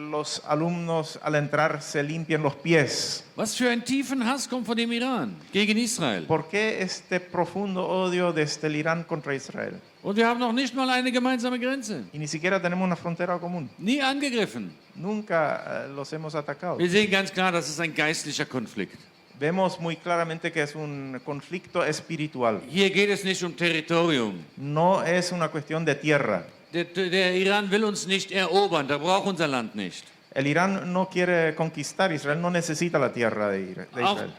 los alumnos al entrar se limpien los pies? Was für einen tiefen Hass kommt von dem Iran gegen Israel? ¿Por qué este profundo odio desde el Irán contra Israel? Und wir haben noch nicht mal eine gemeinsame Grenze. Y ni siquiera tenemos una frontera común. Nie angegriffen. Nunca los hemos atacado. Wir sehen ganz klar, das ist ein geistlicher Konflikt. Vemos muy claramente que es un conflicto espiritual. Hier geht es nicht um Territorium. No es una cuestión de tierra. Der Iran will uns nicht erobern, der braucht unser Land nicht. El Irán no quiere conquistar Israel, no necesita la tierra de Israel.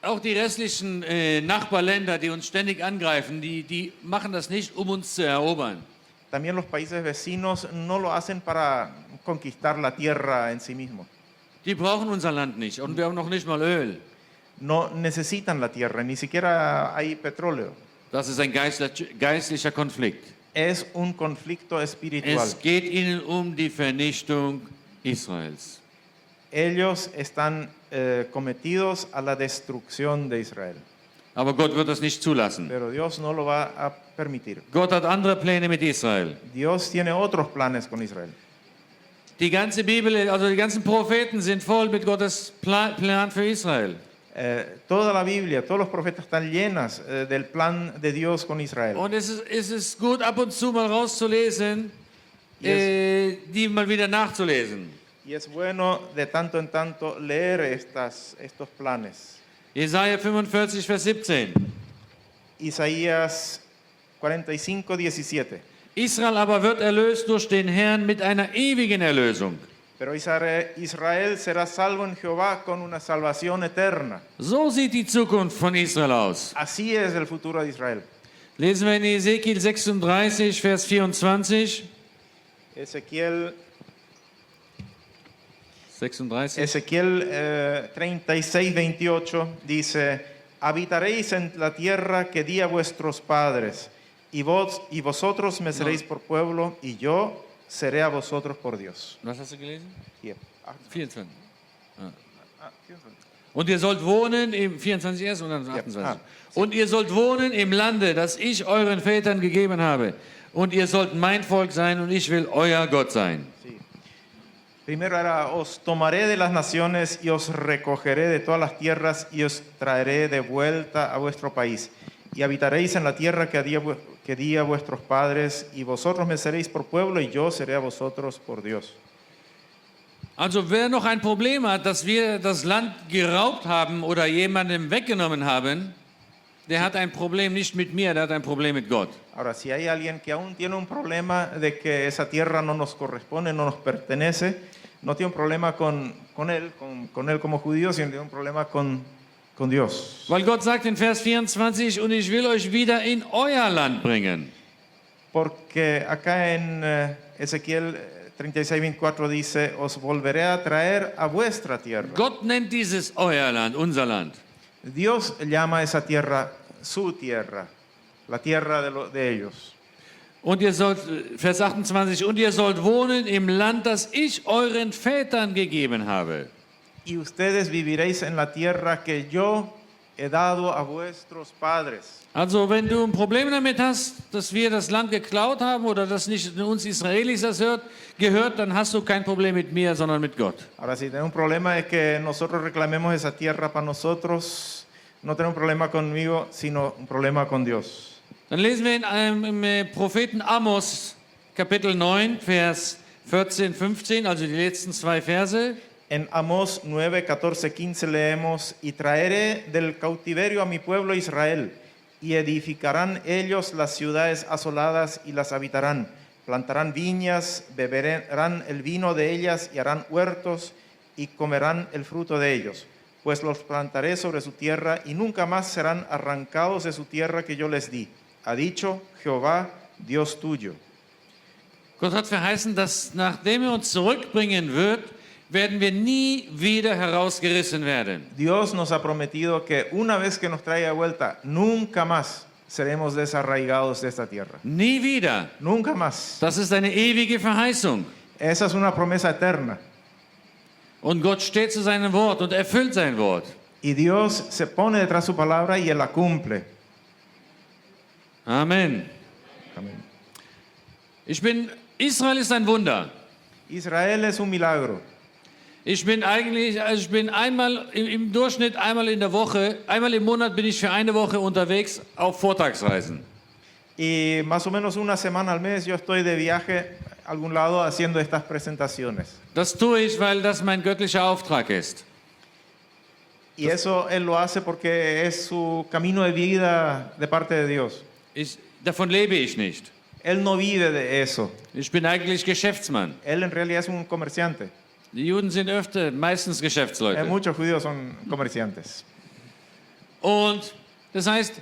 Auch die restlichen Nachbarländer, die uns ständig angreifen, die machen das nicht, um uns zu erobern. También los países vecinos no lo hacen para conquistar la tierra en sí mismos. Die brauchen unser Land nicht und wir haben noch nicht mal Öl. No necesitan la tierra, ni siquiera hay petróleo. Das ist ein geistlicher Konflikt. Es un conflicto espiritual. Es geht ihnen um die Vernichtung Israels. Ellos están cometidos a la destrucción de Israel. Aber Gott wird das nicht zulassen. pero Dios no lo va a permitir. Gott hat andere Pläne mit Israel. Dios tiene otros planes con Israel. Die ganze Bibel, also die ganzen Propheten sind voll mit Gottes Plan für Israel. Toda la Biblia, todos los profetas están llenas del plan de Dios con Israel. Und es ist gut, ab und zu mal rauszulesen, die mal wieder nachzulesen. Y es bueno de tanto en tanto leer estos planes. Jesaja 45, Vers 17. Isaías 45, 17. Israel aber wird erlöst durch den Herrn mit einer ewigen Erlösung. Pero Israel será salvo en Jehová con una salvación eterna. So sieht die Zukunft von Israel aus. Así es el futuro de Israel. Lesen wir in Ezekiel 36, Vers 24. Ezequiel 36. 36, 28 dice: habitaréis en la tierra que di a vuestros padres, y vosotros me seréis por pueblo, y yo seré a vosotros por Dios. Was hast du gelesen? Hier. 24. 24. Und ihr sollt wohnen im 24 erst und dann 28. Ja. Und ihr sollt wohnen im Lande, das ich euren Vätern gegeben habe. Und ihr sollt mein Volk sein und ich will euer Gott sein. Sí. Primero era: os tomaré de las naciones y os recogeré de todas las tierras y os traeré de vuelta a vuestro país. Y habitaréis en la tierra que di a vuestros padres, y vosotros me seréis por pueblo, y yo seré a vosotros por Dios. Also wer noch ein Problem hat, dass wir das Land geraubt haben oder jemandem weggenommen haben, der hat ein Problem nicht mit mir, der hat ein Problem mit Gott. Ahora, si hay alguien que aún tiene un problema de que esa tierra no nos corresponde, no nos pertenece, no tiene un problema con él como judío, sino tiene un problema con Dios. Weil Gott sagt in Vers 24, und ich will euch wieder in euer Land bringen. Porque acá en Ezequiel 36, 24 dice: os volveré a traer a vuestra tierra. Gott nennt dieses euer Land, unser Land. Dios llama a esa tierra su tierra, la tierra de ellos. Und ihr sollt, Vers 28, und ihr sollt wohnen im Land, das ich euren Vätern gegeben habe. Y ustedes viviréis en la tierra que yo he dado a vuestros padres. Also wenn du ein Problem damit hast, dass wir das Land geklaut haben oder dass nicht uns Israelis das gehört, dann hast du kein Problem mit mir, sondern mit Gott. Ahora, si tenemos un problema es que nosotros reclamemos esa tierra para nosotros, no tenemos un problema conmigo, sino un problema con Dios. Dann lesen wir im Propheten Amos, Kapitel 9, Vers 14, 15, also die letzten zwei Verse. En Amós 9, 14, 15 leemos: y traeré del cautiverio a mi pueblo Israel, y edificarán ellos las ciudades asoladas y las habitarán. Plantarán viñas, beberán el vino de ellas y harán huertos y comerán el fruto de ellos. Pues los plantaré sobre su tierra y nunca más serán arrancados de su tierra que yo les di. Ha dicho Jehová, Dios tuyo. Gott hat verheißen, dass nachdem uns zurückbringen wird, werden wir nie wieder herausgerissen werden. Dios nos ha prometido que una vez que nos traiga de vuelta, nunca más seremos desarraigados de esta tierra. Nie wieder. Nunca más. Das ist eine ewige Verheißung. Esa es una promesa eterna. Und Gott steht zu seinem Wort und erfüllt sein Wort. Y Dios se pone detrás de su palabra y Él la cumple. Amen. Amén. Israel ist ein Wunder. Israel es un milagro. Ich bin einmal im Durchschnitt einmal in der Woche, einmal im Monat bin ich für eine Woche unterwegs auf Vortragsreisen. Y más o menos una semana al mes yo estoy de viaje a algún lado haciendo estas presentaciones. Das tue ich, weil das mein göttlicher Auftrag ist. Y eso Él lo hace porque es su camino de vida de parte de Dios. Davon lebe ich nicht. Él no vive de eso. Ich bin eigentlich Geschäftsmann. Él en realidad es un comerciante. Die Juden sind meistens Geschäftsleute. Muchos judíos son comerciantes. Und das heißt,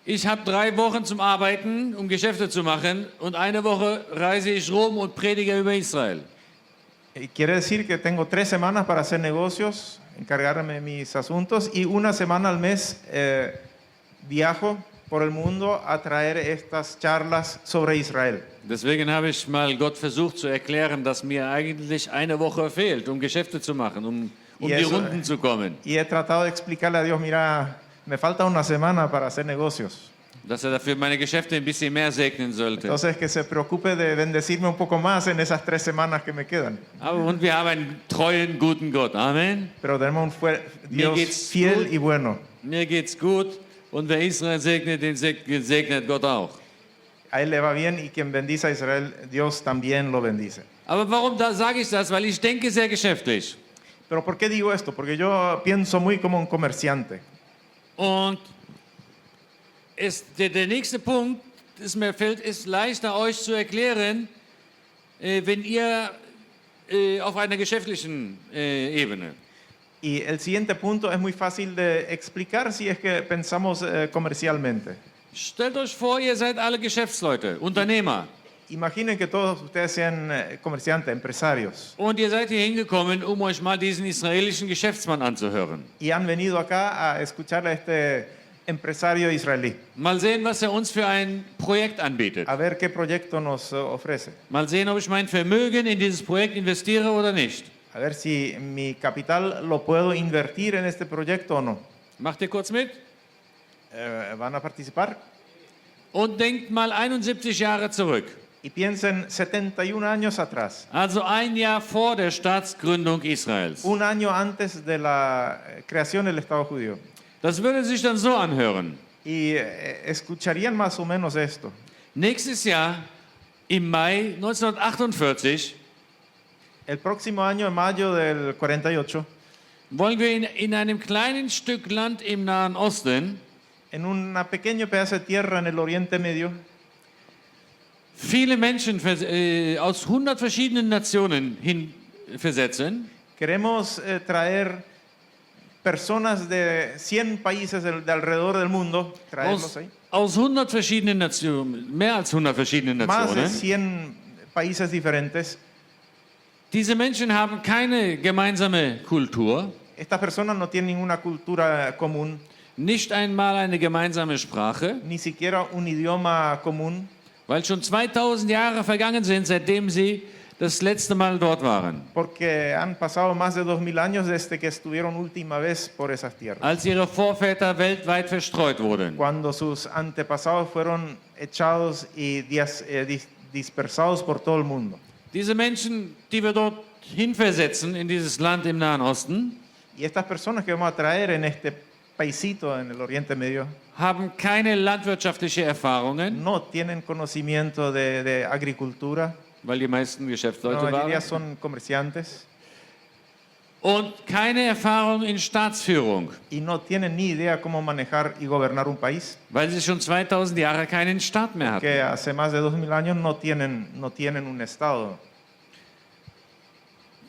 ich habe 3 Wochen zum Arbeiten, um Geschäfte zu machen, und eine Woche reise ich rum und predige über Israel. Quiere decir que tengo 3 semanas para hacer negocios, encargarme de mis asuntos, y una semana al mes viajo por el mundo a traer estas charlas sobre Israel. Deswegen habe ich mal Gott versucht zu erklären, dass mir eigentlich eine Woche fehlt, um Geschäfte zu machen, um die Runden zu kommen. Y he tratado de explicarle a Dios: mira, me falta una semana para hacer negocios. dass er dafür meine Geschäfte ein bisschen mehr segnen sollte. Entonces que se preocupe de bendecirme un poco más en esas 3 semanas que me quedan. Und wir haben einen treuen, guten Gott. Amen. Pero tenemos un Dios geht's fiel gut. y bueno. Mir geht's gut und wer Israel segnet, den segnet Gott auch. A él le va bien y quien bendice a Israel, Dios también lo bendice. Aber warum sage ich das? Weil ich denke sehr geschäftlich. Pero ¿por qué digo esto? Porque yo pienso muy como un comerciante. Und der nächste Punkt, das mir fällt, ist leichter euch zu erklären, wenn ihr auf einer geschäftlichen Ebene. Y el siguiente punto es muy fácil de explicar si es que pensamos comercialmente. Stellt euch vor, ihr seid alle Geschäftsleute, Unternehmer. Imaginen que todos ustedes sean comerciantes, empresarios, Und ihr seid hier hingekommen, um euch mal diesen israelischen Geschäftsmann anzuhören. y han venido acá a escuchar a este empresario israelí, Mal sehen, was er uns für ein Projekt anbietet. a ver qué proyecto nos ofrece, Mal sehen, ob ich mein Vermögen in dieses Projekt investiere oder nicht. a ver si mi capital lo puedo invertir en este proyecto o no. Macht ihr kurz mit? ¿Van a participar? Und denkt mal 71 Jahre zurück. Y piensen 71 años atrás, Also ein Jahr vor der Staatsgründung Israels. un año antes de la creación del Estado judío. Das würde sich dann so anhören. Y escucharían más o menos esto. Nächstes Jahr, im Mai 1948, El próximo año, en mayo del 48, wollen wir in einem kleinen Stück Land im Nahen Osten en un pequeño pedazo de tierra en el Oriente Medio, viele Menschen aus 100 verschiedenen Nationen versetzen, queremos traer personas de 100 países de alrededor del mundo, traerlos ahí. aus 100 verschiedenen Nationen, mehr als 100 verschiedenen Más de Nationen. 100 países diferentes. Diese Menschen haben keine gemeinsame Kultur, Estas personas no tienen ninguna cultura común, nicht einmal eine gemeinsame Sprache, ni siquiera un idioma común, weil schon 2000 Jahre vergangen sind, seitdem sie das letzte Mal dort waren, porque han pasado más de 2000 años desde que estuvieron última vez por esas tierras, als ihre Vorväter weltweit verstreut wurden. cuando sus antepasados fueron echados y dispersados por todo el mundo. Diese Menschen, die wir dort hinversetzen in dieses Land im Nahen Osten, Y estas personas que vamos a traer en este paisito en el Oriente Medio haben keine landwirtschaftliche Erfahrungen, no tienen conocimiento de agricultura, weil die meisten la Geschäftsleute mayoría waren, son comerciantes und keine Erfahrung in Staatsführung, y no tienen ni idea cómo manejar y gobernar un país, weil sie schon 2000 Jahre keinen Staat mehr hatten. que hace más de 2000 años no tienen un Estado.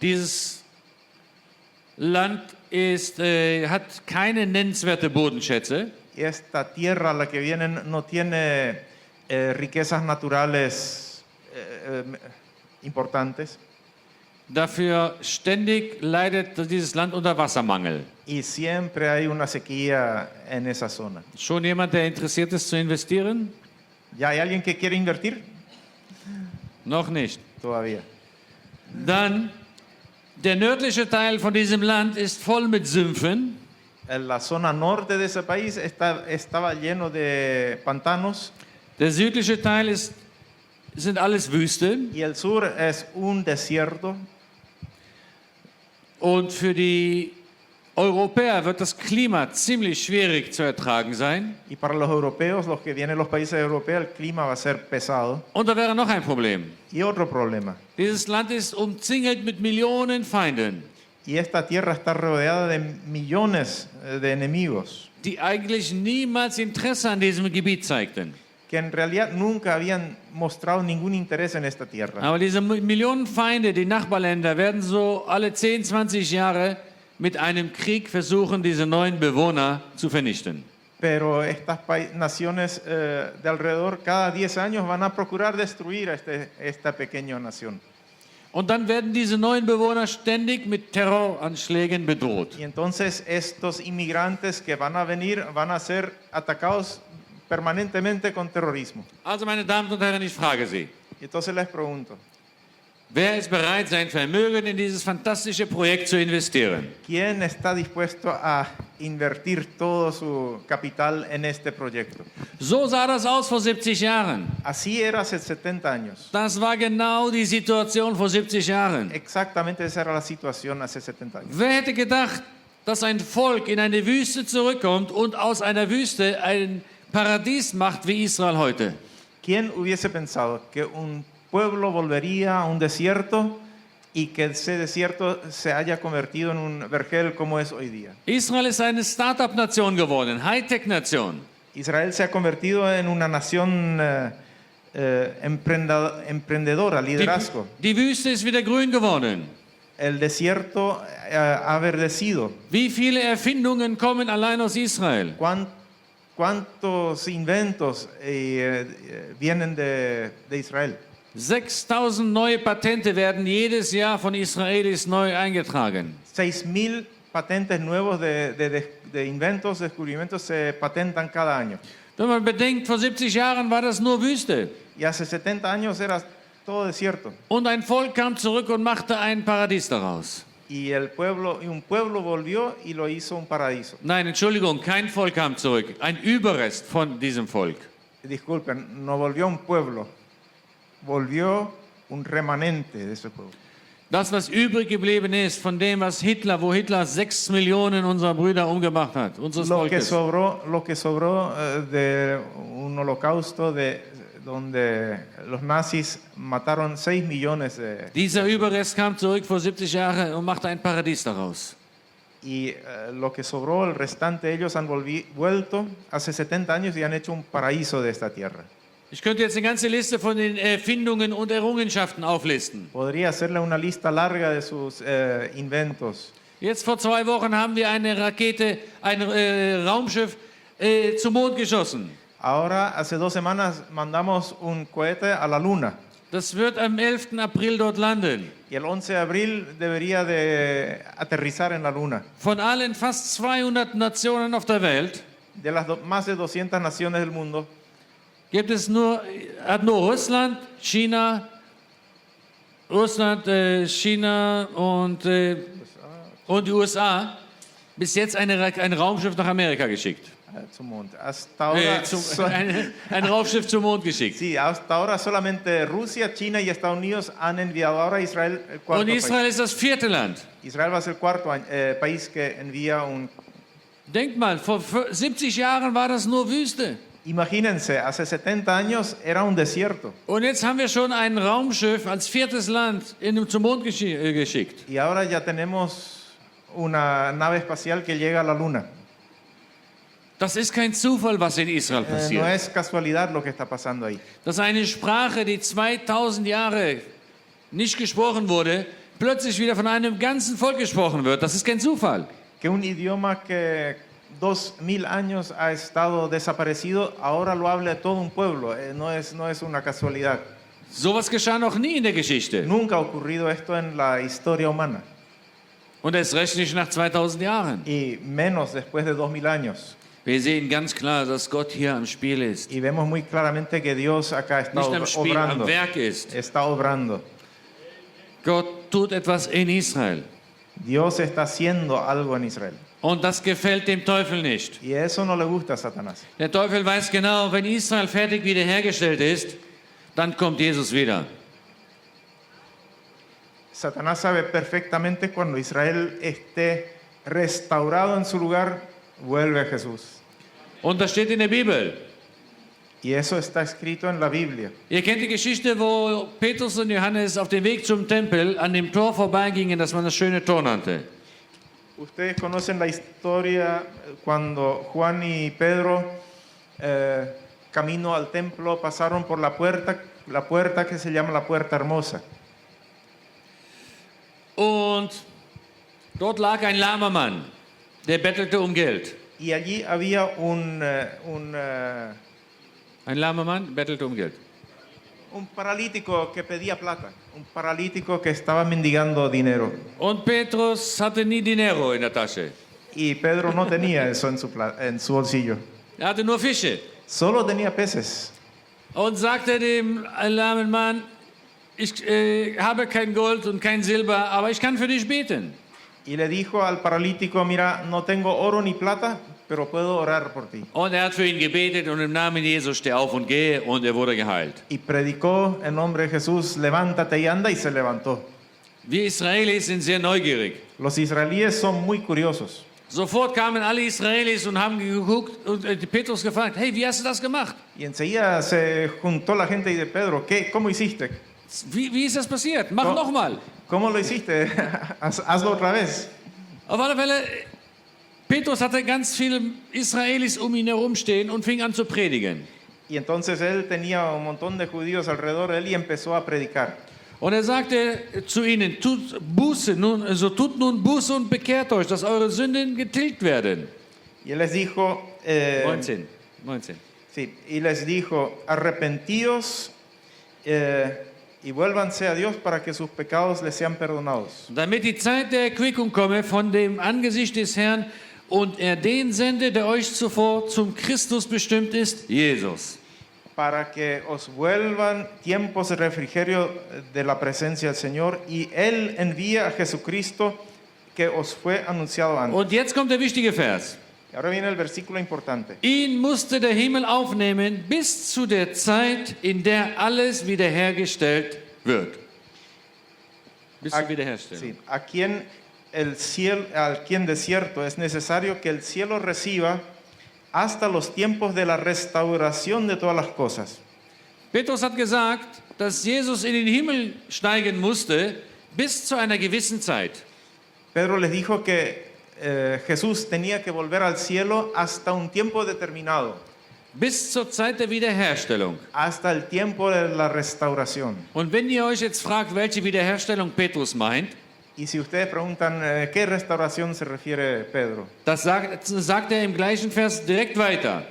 Dieses Land hat keine nennenswerte Bodenschätze, Y esta tierra a la que vienen no tiene riquezas naturales importantes dafür ständig leidet dieses Land unter Wassermangel. y siempre hay una sequía en esa zona. Schon jemand, der interessiert ist zu investieren? ¿Ya hay alguien que quiere invertir? Noch nicht. Todavía. Dann, der nördliche Teil von diesem Land ist voll mit Sümpfen. En la zona norte de ese país estaba lleno de pantanos Der südliche Teil sind alles Wüsten. y el sur es un desierto. Und für die Europäer wird das Klima ziemlich schwierig zu ertragen sein. Y para los europeos, los que vienen de los países europeos, el clima va a ser pesado. Und da wäre noch ein Problem. Y otro problema. Dieses Land ist umzingelt mit Millionen Feinden, Y esta tierra está rodeada de millones de enemigos die eigentlich niemals Interesse an diesem Gebiet zeigten. que en realidad nunca habían mostrado ningún interés en esta tierra. Aber diese Millionen Feinde, die Nachbarländer, werden so alle 10, 20 Jahre mit einem Krieg versuchen, diese neuen Bewohner zu vernichten. Pero estas naciones de alrededor cada 10 años van a procurar destruir a esta pequeña nación. Und dann werden diese neuen Bewohner ständig mit Terroranschlägen bedroht. Y entonces estos inmigrantes que van a venir van a ser atacados permanentemente con terrorismo. Also meine Damen und Herren, ich frage Sie, Y entonces les pregunto, Wer ist bereit, sein Vermögen in dieses fantastische Projekt zu investieren? ¿Quién está dispuesto a invertir todo su capital en este proyecto? So sah das aus vor 70 Jahren. Así era hace 70 años. Das war genau die Situation vor 70 Jahren. Exactamente esa era la situación hace 70 años. Wer hätte gedacht, dass ein Volk in eine Wüste zurückkommt und aus einer Wüste ein Paradies macht wie Israel heute? ¿Quién hubiese pensado que un pueblo volvería a un desierto y que ese desierto se haya convertido en un vergel como es hoy día? Israel ist eine Start-up-Nation geworden, Hightech-Nation. Israel se ha convertido en una nación emprendedora, liderazgo. Die Wüste ist wieder grün geworden. El desierto ha verdecido. Wie viele Erfindungen kommen allein aus Israel? ¿Cuántos inventos vienen de Israel? 6000 neue Patente werden jedes Jahr von Israelis neu eingetragen. 6.000 patentes nuevos de inventos, descubrimientos se patentan cada año. Wenn man bedenkt, vor 70 Jahren war das nur Wüste. Y hace 70 años era todo desierto. Und ein Volk kam zurück und machte ein Paradies daraus. Y un pueblo volvió y lo hizo un paraíso. Nein, Entschuldigung, kein Volk kam zurück. Ein Überrest von diesem Volk. Disculpen, no volvió un pueblo, volvió un remanente de ese pueblo. Das, was übrig geblieben ist von dem, wo Hitler 6 Millionen unserer Brüder umgebracht hat, unseres Lo que Volkes. sobró de un holocausto donde los nazis mataron 6 millones de... Dieser Überrest kam zurück vor 70 Jahren und machte ein Paradies daraus. Y lo que sobró, el restante, ellos han vuelto hace 70 años y han hecho un paraíso de esta tierra. Ich könnte jetzt eine ganze Liste von den Erfindungen und Errungenschaften auflisten. Podría hacerle una lista larga de sus inventos. Jetzt vor 2 Wochen haben wir eine Rakete, ein Raumschiff zum Mond geschossen. Ahora, hace 2 semanas, mandamos un cohete a la Luna. Das wird am 11. April dort landen. Y el 11 de abril debería de aterrizar en la Luna. Von allen fast 200 Nationen auf der Welt De las más de 200 naciones del mundo, hat nur Russland, China und die USA bis jetzt ein Raumschiff nach Amerika geschickt. zum Mond. Hasta ahora, Ein Raumschiff zum Mond geschickt. sí, hasta ahora solamente Rusia, China y Estados Unidos han enviado. Ahora Israel, el cuarto Und Israel país. ist das 4. Land. Israel va a ser el cuarto país que envía un... Denkt mal, vor 70 Jahren war das nur Wüste. Imagínense, hace 70 años era un desierto. Und jetzt haben wir schon ein Raumschiff als 4. Land zum Mond geschickt. Y ahora ya tenemos una nave espacial que llega a la Luna. Das ist kein Zufall, was in Israel No passiert. es casualidad lo que está pasando ahí. Dass eine Sprache, die 2000 Jahre nicht gesprochen wurde, plötzlich wieder von einem ganzen Volk gesprochen wird. Das ist kein Zufall. Que un idioma que 2000 años ha estado desaparecido, ahora lo habla todo un pueblo. No es una casualidad. Sowas geschah noch nie in der Geschichte. Nunca ha ocurrido esto en la historia humana. Und erst recht nicht nach 2000 Jahren. Y menos después de 2000 años. Wir sehen ganz klar, dass Gott hier am Spiel ist. Y vemos muy claramente que Dios acá está Nicht am Spiel, am obrando. Werk ist. Está obrando. Gott tut etwas in Israel. Dios está haciendo algo en Israel. Und das gefällt dem Teufel nicht. Y eso no le gusta a Satanás. Der Teufel weiß genau, wenn Israel fertig wiederhergestellt ist, dann kommt Jesus wieder. Satanás sabe perfectamente cuando Israel esté restaurado en su lugar, vuelve Jesús. Und das steht in der Bibel. Y eso está escrito en la Biblia. Ihr kennt die Geschichte, wo Petrus und Johannes auf dem Weg zum Tempel an dem Tor vorbeigingen, das man das schöne Tor nannte. Ustedes conocen la historia cuando Juan y Pedro, camino al templo, pasaron por la puerta que se llama la puerta hermosa. Und dort lag ein lahmer Mann, der bettelte um Geld. Y allí había Ein lahmer Mann bettelte um Geld. un paralítico que pedía plata, un paralítico que estaba mendigando dinero. Und Petrus hatte nie Dinero in der Tasche. Y Pedro no tenía eso en su bolsillo. Er hatte nur Fische. Solo tenía peces. Und sagte dem lahmen Mann, ich habe kein Gold und kein Silber, aber ich kann für dich beten. Y le dijo al paralítico, mira, no tengo oro ni plata, pero puedo orar por ti. Und er hat für ihn gebetet und im Namen Jesus steh auf und gehe und er wurde geheilt. Y predicó en nombre de Jesús, levántate y anda, y se levantó. Wir Israelis sind sehr neugierig. Los israelíes son muy curiosos. Sofort kamen alle Israelis und haben geguckt und Petrus gefragt, hey, wie hast du das gemacht? Y enseguida se juntó la gente y de Pedro, ¿cómo hiciste? Wie ist das passiert? Mach nochmal. ¿Cómo lo hiciste? Hazlo otra vez. Auf alle Fälle, Petrus hatte ganz viele Israelis um ihn herum stehen und fing an zu predigen. Y entonces él tenía un montón de judíos alrededor de él y empezó a predicar. Und er sagte zu ihnen, tut Buße, tut nun Buße und bekehrt euch, dass eure Sünden getilgt werden. Y él les dijo, 19. sí, y les dijo, arrepentíos y vuélvanse a Dios para que sus pecados les sean perdonados. Damit die Zeit der Erquickung komme von dem Angesicht des Herrn und er den sende, der euch zuvor zum Christus bestimmt ist, Jesus. Para que os vuelvan tiempos de refrigerio de la presencia del Señor y Él envía a Jesucristo que os fue anunciado antes. Und jetzt kommt der wichtige Vers. Y ahora viene el versículo importante. Ihn musste der Himmel aufnehmen bis zu der Zeit, in der alles wiederhergestellt wird. Bis zur Wiederherstellung. Sí, a quien el cielo, al quien de cierto es necesario que el cielo reciba hasta los tiempos de la restauración de todas las cosas. Petrus hat gesagt, dass Jesus in den Himmel steigen musste bis zu einer gewissen Zeit. Pedro les dijo que Jesús tenía que volver al cielo hasta un tiempo determinado, Bis zur Zeit der Wiederherstellung. hasta el tiempo de la restauración. Und wenn ihr euch jetzt fragt, welche Wiederherstellung Petrus meint, Y si ustedes preguntan qué restauración se refiere Pedro, das sagt er im gleichen Vers direkt weiter.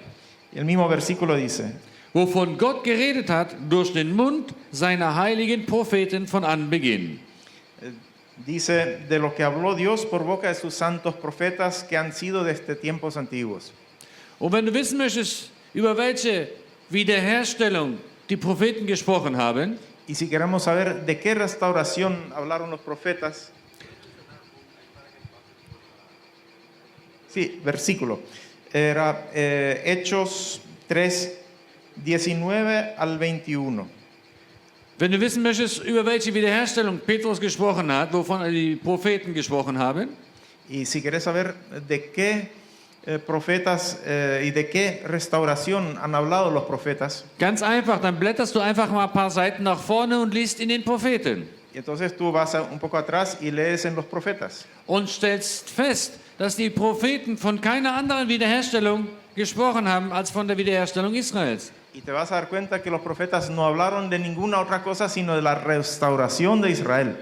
el mismo versículo dice, Wovon Gott geredet hat durch den Mund seiner heiligen Propheten von Anbeginn. dice, de lo que habló Dios por boca de sus santos profetas que han sido desde tiempos antiguos. Und wenn du wissen möchtest, über welche Wiederherstellung die Propheten gesprochen haben, Y si queremos saber de qué restauración hablaron los profetas, sí, versículo, era Hechos 3, 19 al 21. wenn du wissen möchtest, über welche Wiederherstellung Petrus gesprochen hat, wovon die Propheten gesprochen haben, Y si querés saber de qué profetas y de qué restauración han hablado los profetas, ganz einfach, dann blätterst du einfach mal ein paar Seiten nach vorne und liest in den Propheten y entonces tú vas un poco atrás y lees en los profetas. und stellst fest, dass die Propheten von keiner anderen Wiederherstellung gesprochen haben als von der Wiederherstellung Israels. Y te vas a dar cuenta que los profetas no hablaron de ninguna otra cosa sino de la restauración de Israel.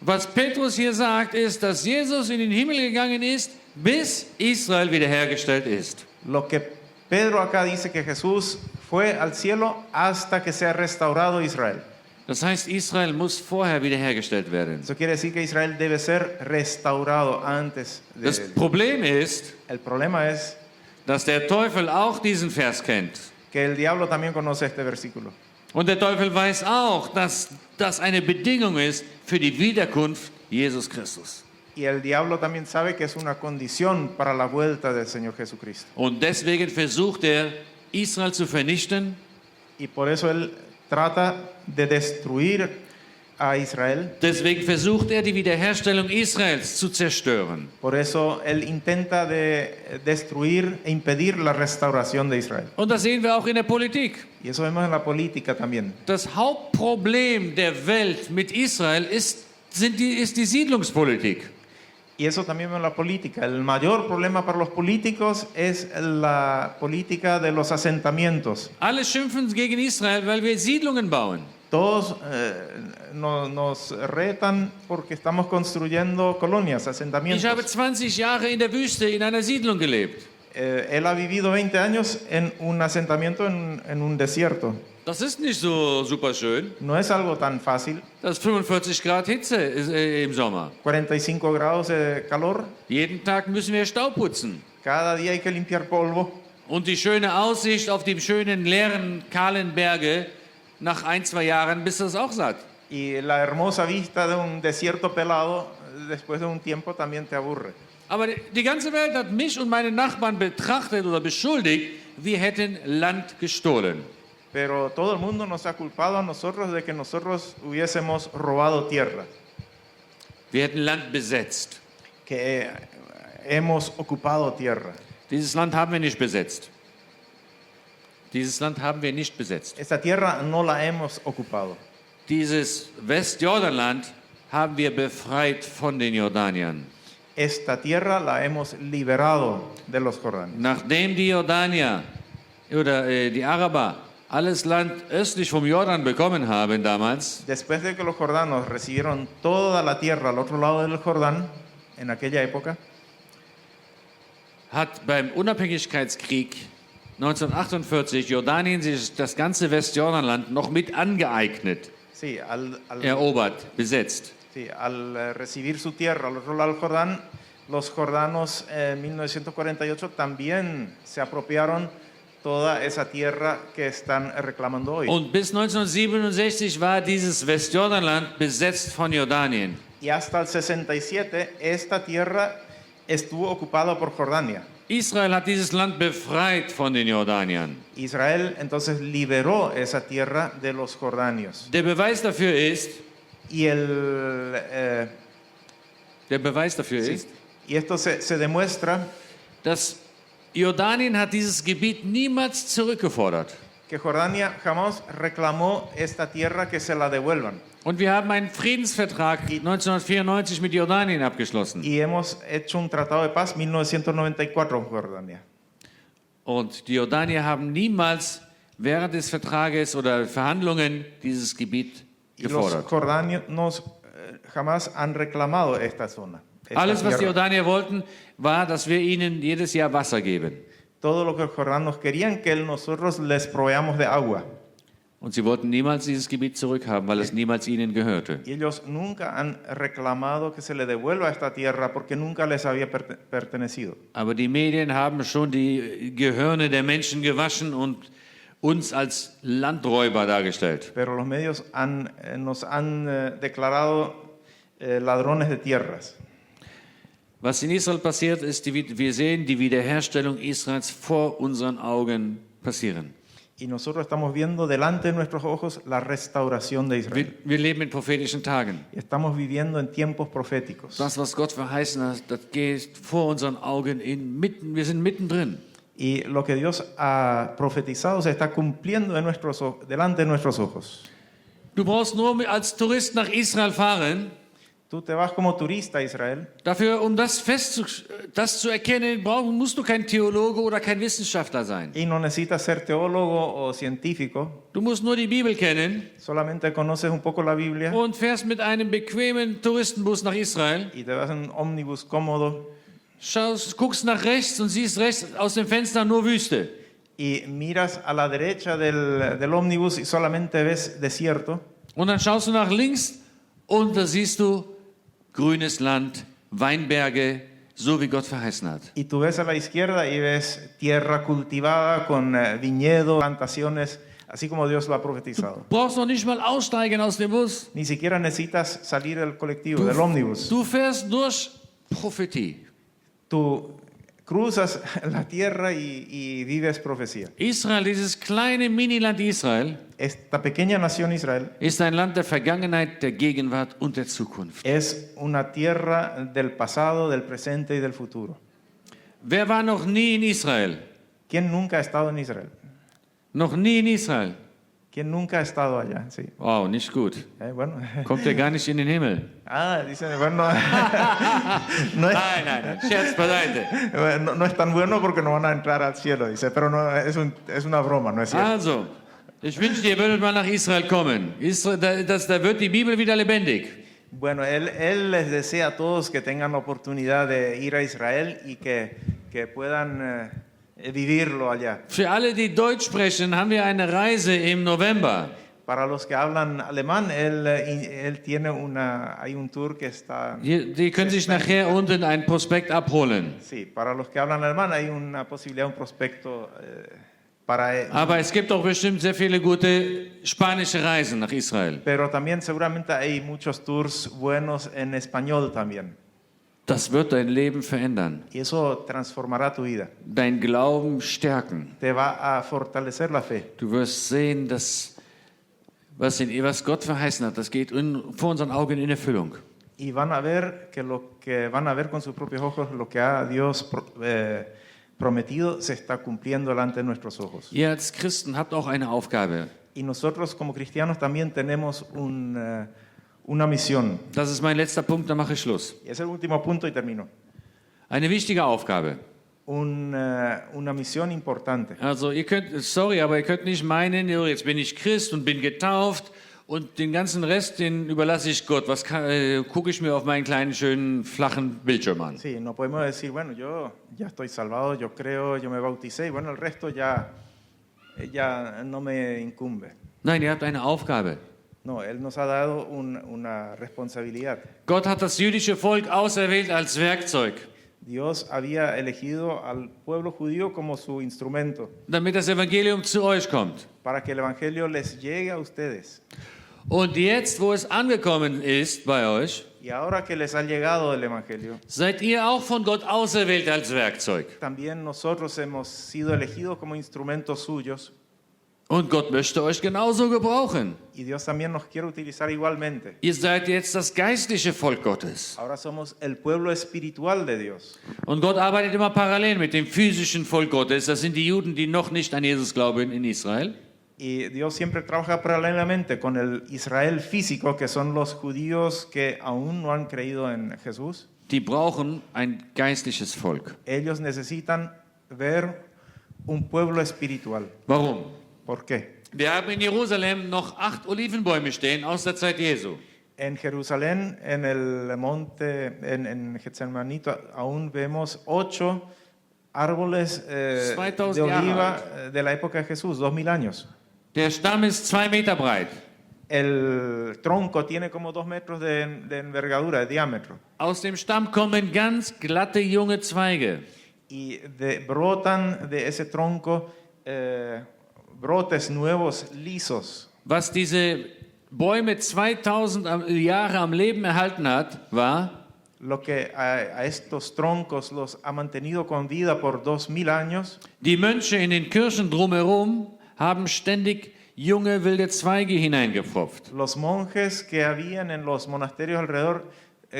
Was Petrus hier sagt, ist, dass Jesus in den Himmel gegangen ist, bis Israel wiederhergestellt ist. Lo que Pedro acá dice que Jesús fue al cielo hasta que sea restaurado Israel. Das heißt, Israel muss vorher wiederhergestellt werden. Eso quiere decir que Israel debe ser restaurado antes de Das Problem ist, El problema es dass der Teufel auch diesen Vers kennt. que el diablo también conoce este versículo. Und der Teufel weiß auch, dass das eine Bedingung ist für die Wiederkunft Jesus Christus. Y el diablo también sabe que es una condición para la vuelta del Señor Jesucristo. Und deswegen versucht er, Israel zu vernichten, Y por eso él trata de destruir a Israel. deswegen versucht er, die Wiederherstellung Israels zu zerstören. Por eso él intenta de destruir e impedir la restauración de Israel. Und das sehen wir auch in der Politik. Y eso vemos en la política también. Das Hauptproblem der Welt mit Israel ist die Siedlungspolitik. Y eso también vemos en la política. El mayor problema para los políticos es la política de los asentamientos. Alle schimpfen gegen Israel, weil wir Siedlungen bauen. Todos nos retan porque estamos construyendo colonias, Ich habe asentamientos. 20 Jahre in der Wüste in einer Siedlung gelebt. Él ha vivido 20 años en un asentamiento en un desierto. Das ist nicht so super schön. No es algo tan fácil. Das ist 45 Grad Hitze im Sommer. 45 grados de calor. Jeden Tag müssen wir Staub putzen. Cada día hay que limpiar polvo. Und die schöne Aussicht auf die schönen, leeren, kahlen Berge nach 1, 2 Jahren bist du das auch satt. Y la hermosa vista de un desierto pelado, después de un tiempo también te aburre. Aber die ganze Welt hat mich und meine Nachbarn betrachtet oder beschuldigt, wir hätten Land gestohlen. Pero todo el mundo nos ha culpado a nosotros de que nosotros hubiésemos robado tierra, Wir hätten Land besetzt. que hemos ocupado tierra. Dieses Land haben wir nicht besetzt. Dieses Land haben wir nicht besetzt. Esta tierra no la hemos ocupado. Dieses Westjordanland haben wir befreit von den Jordaniern. Esta tierra la hemos liberado de los Jordanes. Nachdem die Jordanier oder die Araber alles Land östlich vom Jordan bekommen haben damals, Después de que los jordanos recibieron toda la tierra al otro lado del Jordán, en aquella época, hat beim Unabhängigkeitskrieg 1948 Jordanien sich das ganze Westjordanland noch mit angeeignet, sí, erobert, besetzt. sí, al recibir su tierra al otro lado del Jordán, los jordanos en 1948 también se apropiaron toda esa tierra que están reclamando hoy. Und bis 1967 war dieses Westjordanland besetzt von Jordanien. Y hasta el 67 esta tierra estuvo ocupada por Jordania. Israel hat dieses Land befreit von den Jordaniern. Israel entonces liberó esa tierra de los jordanios. Der Beweis dafür ist, Y, sí, ist, y esto se demuestra dass Jordanien hat dieses Gebiet niemals zurückgefordert. que Jordania jamás reclamó esta tierra que se la devuelvan. Und wir haben einen Friedensvertrag 1994 mit Jordanien abgeschlossen. Y hemos hecho un tratado de paz 1994 con Jordania. Und die Jordanier haben niemals während des Vertrages oder Verhandlungen dieses Gebiet Y los gefordert. jordanios jamás han reclamado esta zona. Esta Alles, was die tierra. Jordanier wollten, war, dass wir ihnen jedes Jahr Wasser geben. Todo lo que los jordanos querían que nosotros les proveamos de agua. Und sie wollten niemals dieses Gebiet zurückhaben, weil es niemals ihnen gehörte. Y ellos nunca han reclamado que se le devuelva esta tierra porque nunca les había pertenecido. Aber die Medien haben schon die Gehirne der Menschen gewaschen und uns als Landräuber dargestellt. Pero los medios nos han declarado ladrones de tierras. Was in Israel passiert ist, wir sehen die Wiederherstellung Israels vor unseren Augen passieren. Y nosotros estamos viendo delante de nuestros ojos la restauración de Israel. Wir leben in prophetischen Tagen. Y estamos viviendo en tiempos proféticos. Das, was Gott verheißen hat, das geht vor unseren Augen wir sind mittendrin. Y lo que Dios ha profetizado se está cumpliendo delante de nuestros ojos. Du brauchst nur als Tourist nach Israel fahren. Tú te vas como turista a Israel. Dafür, um das zu erkennen, musst du kein Theologe oder kein Wissenschaftler sein. Y no necesitas ser teólogo o científico. Du musst nur die Bibel kennen Solamente conoces un poco la Biblia und fährst mit einem bequemen Touristenbus nach Israel. y te vas en un ómnibus cómodo Guckst nach rechts und siehst rechts aus dem Fenster nur Wüste. y miras a la derecha del ómnibus y solamente ves desierto. Und dann schaust du nach links und da siehst du grünes Land, Weinberge, so wie Gott verheißen hat. Y tú ves a la izquierda y ves tierra cultivada con viñedos, plantaciones, así como Dios lo ha profetizado. Brauchst noch nicht mal aussteigen aus dem Bus. Ni siquiera necesitas salir del colectivo, del ómnibus. Du fährst durch Prophetie. Tú cruzas la tierra y vives profecía. Israel, dieses kleine Miniland Israel, Esta pequeña nación Israel ist ein Land der Vergangenheit, der Gegenwart und der Zukunft. es una tierra del pasado, del presente y del futuro. Wer war noch nie in Israel? ¿Quién nunca ha estado en Israel? Noch nie in Israel. ¿Quién nunca ha estado allá? Sí. Wow, nicht gut. Bueno. Kommt er gar nicht in den Himmel. Dicen, bueno, no, Nein, Scherz beiseite. no es tan bueno porque no van a entrar al cielo, dice, pero no, es una broma, no es cierto. Also, ich wünschte, ihr würdet mal nach Israel kommen. Da wird die Bibel wieder lebendig. Bueno, él les desea a todos que tengan la oportunidad de ir a Israel y que puedan vivirlo allá. Für alle, die Deutsch sprechen, haben wir eine Reise im November. Para los que hablan alemán, él tiene hay un tour que está... Die können sich nachher unten ein Prospekt abholen. Sí, para los que hablan alemán hay una posibilidad, un prospecto Aber es gibt auch bestimmt sehr viele gute spanische Reisen nach Israel. pero también seguramente hay muchos tours buenos en español también. Das wird dein Leben verändern, Y eso transformará tu vida. dein Glauben stärken. Te va a fortalecer la fe. Du wirst sehen, dass was Gott verheißen hat, das geht vor unseren Augen in Erfüllung. Y van a ver que lo que van a ver con sus propios ojos, lo que ha Dios prometido, se está cumpliendo delante de nuestros ojos. Ihr als Christen habt auch eine Aufgabe. Y nosotros como cristianos también tenemos una misión. Das ist mein letzter Punkt, dann mache ich Schluss. Y es el último punto y termino. Eine wichtige Aufgabe. Una misión importante. Also ihr könnt nicht meinen, jetzt bin ich Christ und bin getauft und den ganzen Rest, den überlasse ich Gott. Was gucke ich mir auf meinen kleinen, schönen, flachen Bildschirm an? Sí, no podemos decir, bueno, yo ya estoy salvado, yo creo, yo me bauticé y bueno, el resto ya no me incumbe. Nein, ihr habt eine Aufgabe. No, Él nos ha dado una responsabilidad. Gott hat das jüdische Volk auserwählt als Werkzeug, Dios había elegido al pueblo judío como su instrumento damit das Evangelium zu euch kommt. para que el Evangelio les llegue a ustedes. Und jetzt, wo es angekommen ist bei euch, Y ahora que les ha llegado el Evangelio, seid ihr auch von Gott auserwählt als Werkzeug. también nosotros hemos sido elegidos como instrumentos suyos Und Gott möchte euch genauso gebrauchen. y Dios también nos quiere utilizar igualmente. Ihr seid jetzt das geistliche Volk Gottes. Ahora somos el pueblo espiritual de Dios. Und Gott arbeitet immer parallel mit dem physischen Volk Gottes. Das sind die Juden, die noch nicht an Jesus glauben in Israel. Y Dios siempre trabaja paralelamente con el Israel físico, que son los judíos que aún no han creído en Jesús. Die brauchen ein geistliches Volk. Ellos necesitan ver un pueblo espiritual. Warum? ¿Por qué? Wir haben in Jerusalem noch 8 Olivenbäume stehen aus der Zeit Jesu. En Jerusalén, en el monte, en Getsemanito, aún vemos 8 árboles de 2000 oliva de la época de Jesús, 2000 años. Der Stamm ist 2 Meter breit. El tronco tiene como 2 metros de envergadura, de diámetro. Aus dem Stamm kommen ganz glatte junge Zweige. Y brotan de ese tronco brotes nuevos, lisos. Was diese Bäume 2000 Jahre am Leben erhalten hat, war, Lo que a estos troncos los ha mantenido con vida por 2000 años. die Mönche in den Kirchen drumherum haben ständig junge wilde Zweige hineingepfropft. Los monjes que habían en los monasterios alrededor,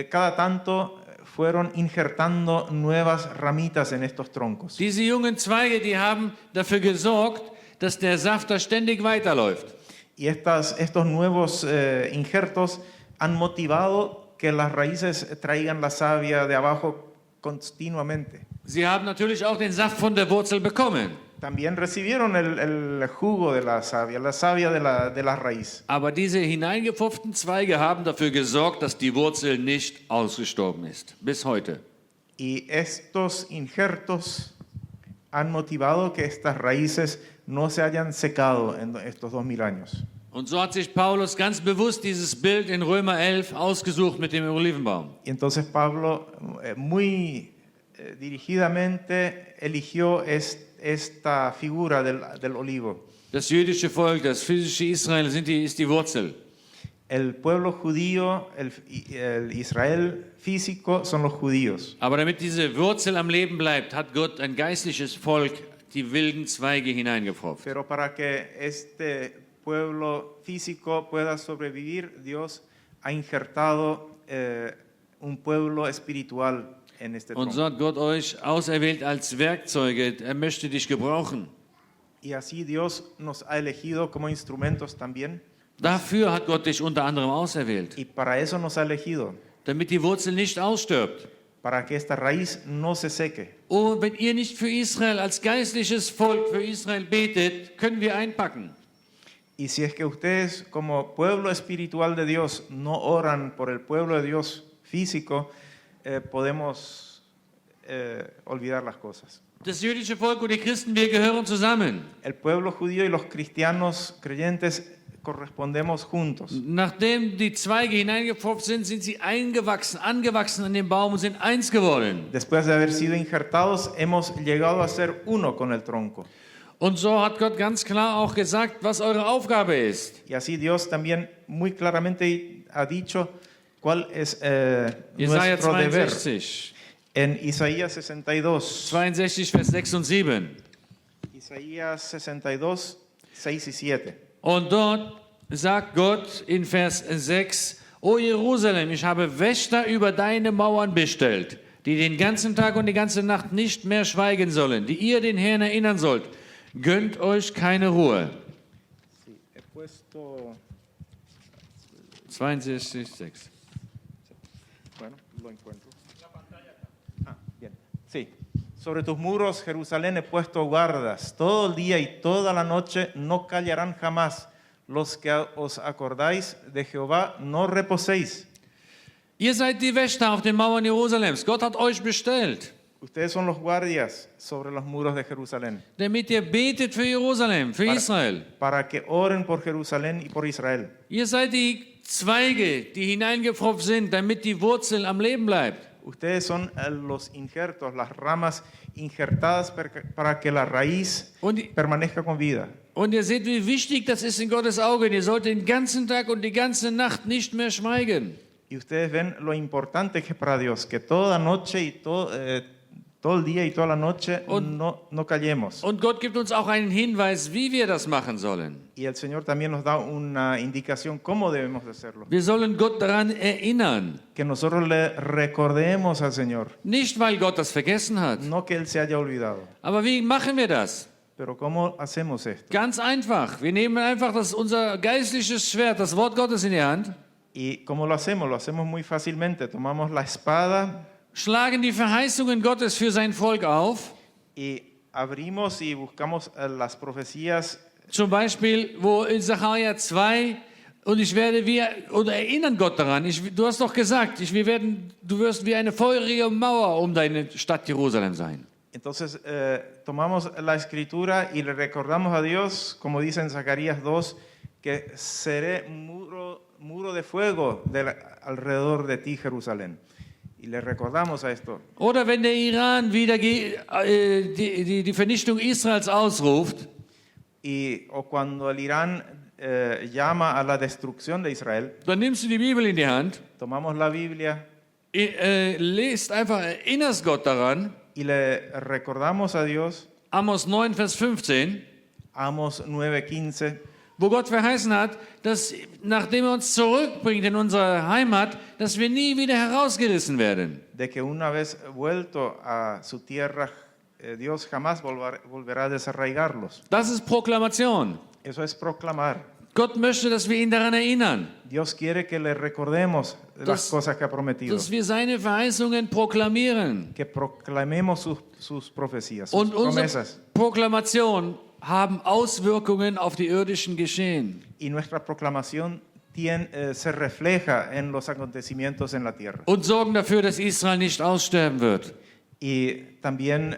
cada tanto fueron injertando nuevas ramitas en estos troncos. Diese jungen Zweige, die haben dafür gesorgt, dass der Saft da ständig weiterläuft. Y estos nuevos injertos han motivado que las raíces traigan la savia de abajo continuamente. Sie haben natürlich auch den Saft von der Wurzel bekommen. También recibieron el jugo de la savia de la raíz. Aber diese hineingepfropften Zweige haben dafür gesorgt, dass die Wurzel nicht ausgestorben ist. Bis heute. Y estos injertos han motivado que estas raíces no se hayan secado en estos 2000 años. Und so hat sich Paulus ganz bewusst dieses Bild in Römer 11 ausgesucht mit dem Olivenbaum. Y entonces Pablo muy dirigidamente eligió esta figura del olivo. Das jüdische Volk, das physische Israel ist die Wurzel. El pueblo judío, el Israel físico son los judíos. Aber damit diese Wurzel am Leben bleibt, hat Gott ein geistliches Volk, die wilden Zweige hineingepfropft. Pero para que este pueblo físico pueda sobrevivir, Dios ha injertado un pueblo espiritual en este Und tronco. so hat Gott euch auserwählt als Werkzeuge. Er möchte dich gebrauchen. Y así Dios nos ha elegido como instrumentos también. Dafür hat Gott dich unter anderem auserwählt. Y para eso nos ha elegido, Damit die Wurzel nicht ausstirbt. para que esta raíz no se seque. Oh, wenn ihr nicht für Israel als geistliches Volk für Israel betet, können wir einpacken. Y si es que ustedes como pueblo espiritual de Dios no oran por el pueblo de Dios físico, podemos olvidar las cosas. Das jüdische Volk und die Christen, wir gehören zusammen. El pueblo judío y los cristianos creyentes correspondemos juntos. Nachdem die Zweige hineingepfropft sind, sind sie angewachsen an dem Baum und sind eins geworden. Después de haber sido injertados, hemos llegado a ser uno con el tronco. Und so hat Gott ganz klar auch gesagt, was eure Aufgabe ist. Y así Dios también muy claramente ha dicho cuál es Jesaja nuestro deber. 62, En Isaías 62, 62, Vers 6 und 7. Isaías 62, 6 y 7. Und dort sagt Gott in Vers 6, O Jerusalem, ich habe Wächter über deine Mauern bestellt, die den ganzen Tag und die ganze Nacht nicht mehr schweigen sollen, die ihr den Herrn erinnern sollt. Gönnt euch keine Ruhe. Sí, he puesto, 62, 6. bueno, lo encuentro. Ah, bien. Sí. Sobre tus muros, Jerusalén, he puesto guardas. Todo el día y toda la noche no callarán jamás. Los que os acordáis de Jehová, no reposéis. Ihr seid die Wächter auf den Mauern Jerusalems. Gott hat euch bestellt, Ustedes son los guardias sobre los muros de Jerusalén, damit ihr betet für Jerusalem, für Israel. para que oren por Jerusalén y por Israel. Ihr seid die Zweige, die hineingepfropft sind, damit die Wurzel am Leben bleibt. Ustedes son los injertos, las ramas injertadas para que la raíz Und, permanezca con vida. und ihr seht, wie wichtig das ist in Gottes Augen. Ihr sollt den ganzen Tag und die ganze Nacht nicht mehr schweigen. Y ustedes ven lo importante que es para Dios, que toda noche y todo el día y toda la noche no callemos. Und Gott gibt uns auch einen Hinweis, wie wir das machen sollen. Y el Señor también nos da una indicación cómo debemos de hacerlo. Wir sollen Gott daran erinnern. Que nosotros le recordemos al Señor, Nicht, weil Gott das vergessen hat. no que Él se haya olvidado. Aber wie machen wir das? Pero ¿cómo hacemos esto? Ganz einfach. Wir nehmen einfach unser geistliches Schwert, das Wort Gottes in die Hand, ¿Y cómo lo hacemos? Lo hacemos muy fácilmente. Tomamos la espada schlagen die Verheißungen Gottes für sein Volk auf. y abrimos y buscamos las profecías. Zum Beispiel, wo in Sacharja 2, und ich werde oder erinnern Gott daran, du hast doch gesagt, du wirst wie eine feurige Mauer um deine Stadt Jerusalem sein. Entonces tomamos la escritura y le recordamos a Dios, como dice en Zacarías 2, que seré muro de fuego alrededor de ti, Jerusalén. Y le recordamos a esto. Oder wenn der Iran wieder die Vernichtung Israels ausruft, O cuando el Irán llama a la destrucción de Israel, dann nimmst du die Bibel in die Hand, tomamos la Biblia lest einfach, erinnerst Gott daran, y le recordamos a Dios, Amos 9, Vers 15, Amos 9:15, wo Gott verheißen hat, dass nachdem er uns zurückbringt in unsere Heimat, dass wir nie wieder herausgerissen werden. de que una vez vuelto a su tierra, Dios jamás volverá a desarraigarlos. Das ist Proklamation. Eso es proclamar. Gott möchte, dass wir ihn daran erinnern, Dios quiere que le recordemos las cosas que ha prometido, dass wir seine Verheißungen proklamieren. que proclamemos sus profecías, sus Und unsere promesas. Proklamation haben Auswirkungen auf die irdischen Geschehen. Y nuestra proclamación se refleja en los acontecimientos en la tierra. Und sorgen dafür, dass Israel nicht aussterben wird. Y también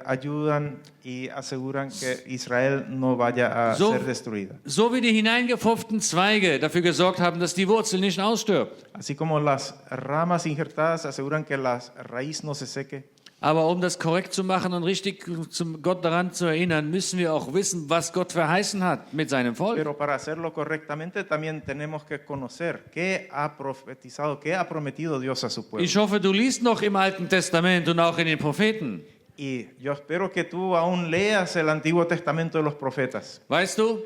ayudan y aseguran que Israel no vaya a ser destruida. So wie die hineingepfropften Zweige dafür gesorgt haben, dass die Wurzel nicht ausstirbt. Así como las ramas injertadas aseguran que la raíz no se seque. Aber um das korrekt zu machen und richtig zum Gott daran zu erinnern, müssen wir auch wissen, was Gott verheißen hat mit seinem Volk. Pero para hacerlo correctamente también tenemos que conocer qué ha profetizado, qué ha prometido Dios a su pueblo. Ich hoffe, du liest noch im Alten Testament und auch in den Propheten. Y yo espero que tú aún leas el Antiguo Testamento de los profetas. Weißt du,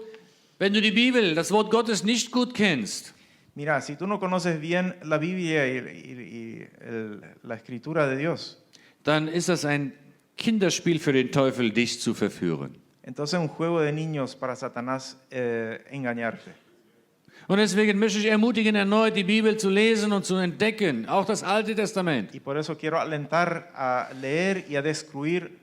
wenn du die Bibel, das Wort Gottes nicht gut kennst, Mira, si tú no conoces bien la Biblia la escritura de Dios, dann ist das ein Kinderspiel für den Teufel, dich zu verführen. entonces un juego de niños para Satanás engañarte. Und deswegen möchte ich ermutigen, erneut die Bibel zu lesen und zu entdecken, auch das Alte Testament. Y por eso quiero alentar a leer y a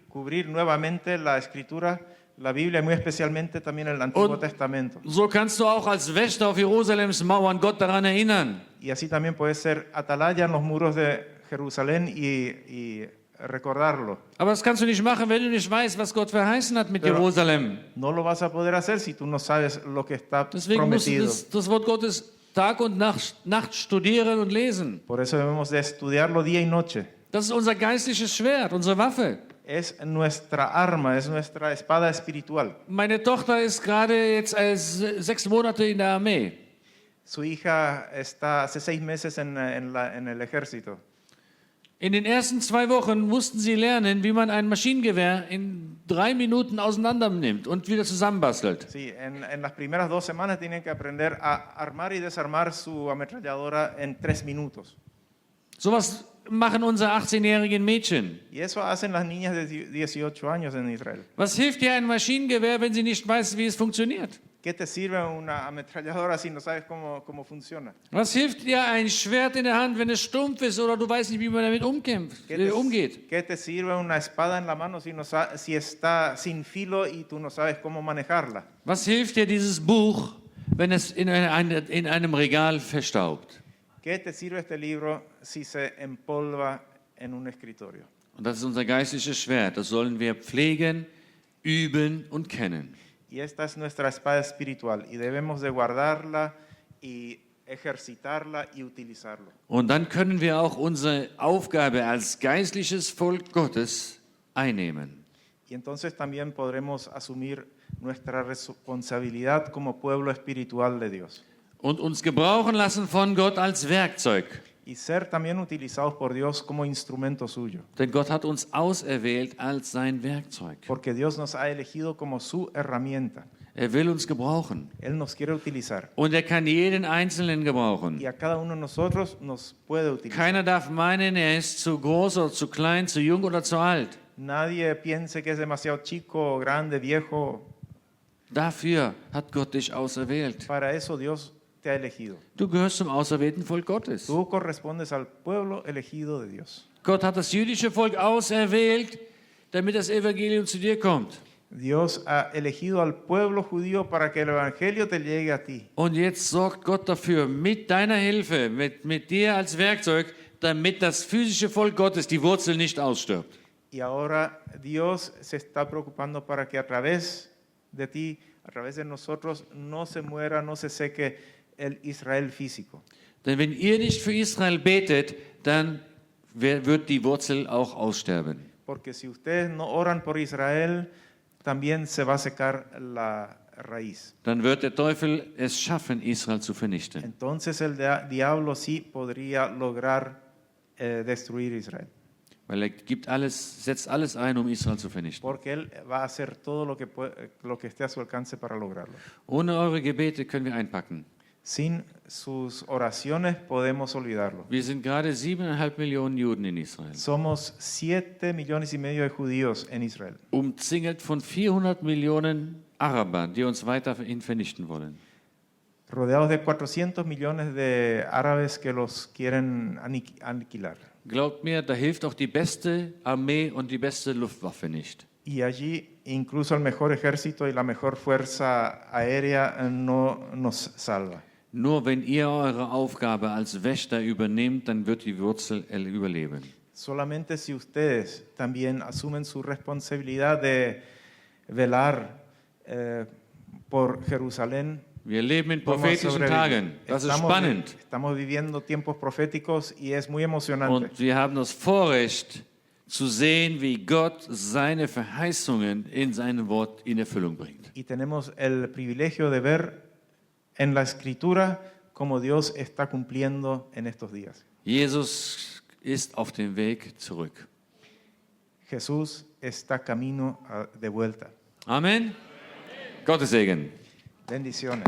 cubrir nuevamente la escritura, la Biblia, muy especialmente también el Antiguo Testamento. So kannst du auch als Wächter auf Jerusalems Mauern Gott daran erinnern. Y así también puedes ser atalaya en los muros de Jerusalén y recordarlo. Aber das kannst du nicht machen, wenn du nicht weißt, was Gott verheißen hat mit Jerusalem. No lo vas a poder hacer si tú no sabes lo que está Deswegen musst du prometido. das Wort Gottes Tag und Nacht studieren und lesen. Por eso debemos de estudiarlo día y noche. Das ist unser geistliches Schwert, unsere Waffe. Es nuestra arma, es nuestra espada espiritual. Meine Tochter ist gerade jetzt 6 Monate in der Armee. Su hija está hace 6 meses en el ejército. In den ersten 2 Wochen mussten sie lernen, wie man ein Maschinengewehr in 3 Minuten auseinander nimmt und wieder zusammenbastelt. Sí, en las primeras 2 semanas tienen que aprender a armar y desarmar su ametralladora en 3 minutos. Sowas machen unsere 18-jährigen Mädchen. Y eso hacen las niñas de 18 años en Israel. Was hilft dir ein Maschinengewehr, wenn sie nicht weiß, wie es funktioniert? ¿Qué te sirve una ametralladora si no sabes cómo funciona? Was hilft dir ein Schwert in der Hand, wenn es stumpf ist oder du weißt nicht, wie man damit umgeht? ¿Qué te sirve una espada en la mano si está sin filo y tú no sabes cómo manejarla? Was hilft dir dieses Buch, wenn es in einem Regal verstaubt? ¿Qué te sirve este libro si se empolva en un escritorio? Und das ist unser geistliches Schwert. Das sollen wir pflegen, üben und kennen. Y esta es nuestra espada espiritual y debemos de guardarla y ejercitarla y utilizarlo. Und dann können wir auch unsere Aufgabe als geistliches Volk Gottes einnehmen. Y entonces también podremos asumir nuestra responsabilidad como pueblo espiritual de Dios. Und uns gebrauchen lassen von Gott als Werkzeug. Y ser también utilizados por Dios como instrumento suyo. Denn Gott hat uns auserwählt als sein Werkzeug. Porque Dios nos ha elegido como su herramienta. Er will uns gebrauchen. Él nos quiere utilizar. Und er kann jeden Einzelnen gebrauchen. Y a cada uno de nosotros nos puede utilizar. Keiner darf meinen, er ist zu groß oder zu klein, zu jung oder zu alt. Nadie piense que es demasiado chico, grande, viejo. Dafür hat Gott dich auserwählt. Para eso Dios te ha elegido. Du gehörst zum auserwählten Volk Gottes. Tú correspondes al pueblo elegido de Dios. Gott hat das jüdische Volk auserwählt, damit das Evangelium zu dir kommt. Dios ha elegido al pueblo judío para que el evangelio te llegue a ti. Und jetzt sorgt Gott dafür, mit deiner Hilfe, mit dir als Werkzeug, damit das physische Volk Gottes die Wurzel nicht ausstirbt. Y ahora Dios se está preocupando para que a través de ti, a través de nosotros, no se muera, no se seque el Israel físico. Denn wenn ihr nicht für Israel betet, dann wird die Wurzel auch aussterben. Porque si ustedes no oran por Israel, también se va a secar la raíz. Dann wird der Teufel es schaffen, Israel zu vernichten. Entonces el diablo sí podría lograr destruir Israel. Weil er setzt alles ein, um Israel zu vernichten. Porque él va a hacer todo lo que esté a su alcance para lograrlo. Ohne eure Gebete können wir einpacken. Sin sus oraciones podemos olvidarlo. Wir sind gerade 7,5 Millionen Juden in Israel. Somos 7,5 millones de judíos en Israel. Umzingelt von 400 Millionen Arabern, die uns weiterhin vernichten wollen. Rodeados de 400 millones de árabes que los quieren aniquilar. Glaubt mir, da hilft auch die beste Armee und die beste Luftwaffe nicht. Y allí incluso el mejor ejército y la mejor fuerza aérea no nos salva. Nur wenn ihr eure Aufgabe als Wächter übernehmt, dann wird die Wurzel überleben. Solamente si ustedes también asumen su responsabilidad de velar por Jerusalén. Wir leben in prophetischen Tagen. Das ist spannend. Estamos viviendo tiempos proféticos y es muy emocionante. Und wir haben das Vorrecht zu sehen, wie Gott seine Verheißungen in seinem Wort in Erfüllung bringt. Y tenemos el privilegio de ver en la Escritura cómo Dios está cumpliendo en estos días. Jesus ist auf dem Weg zurück. Jesús está camino de vuelta. Amen. Gottes Segen. Bendiciones.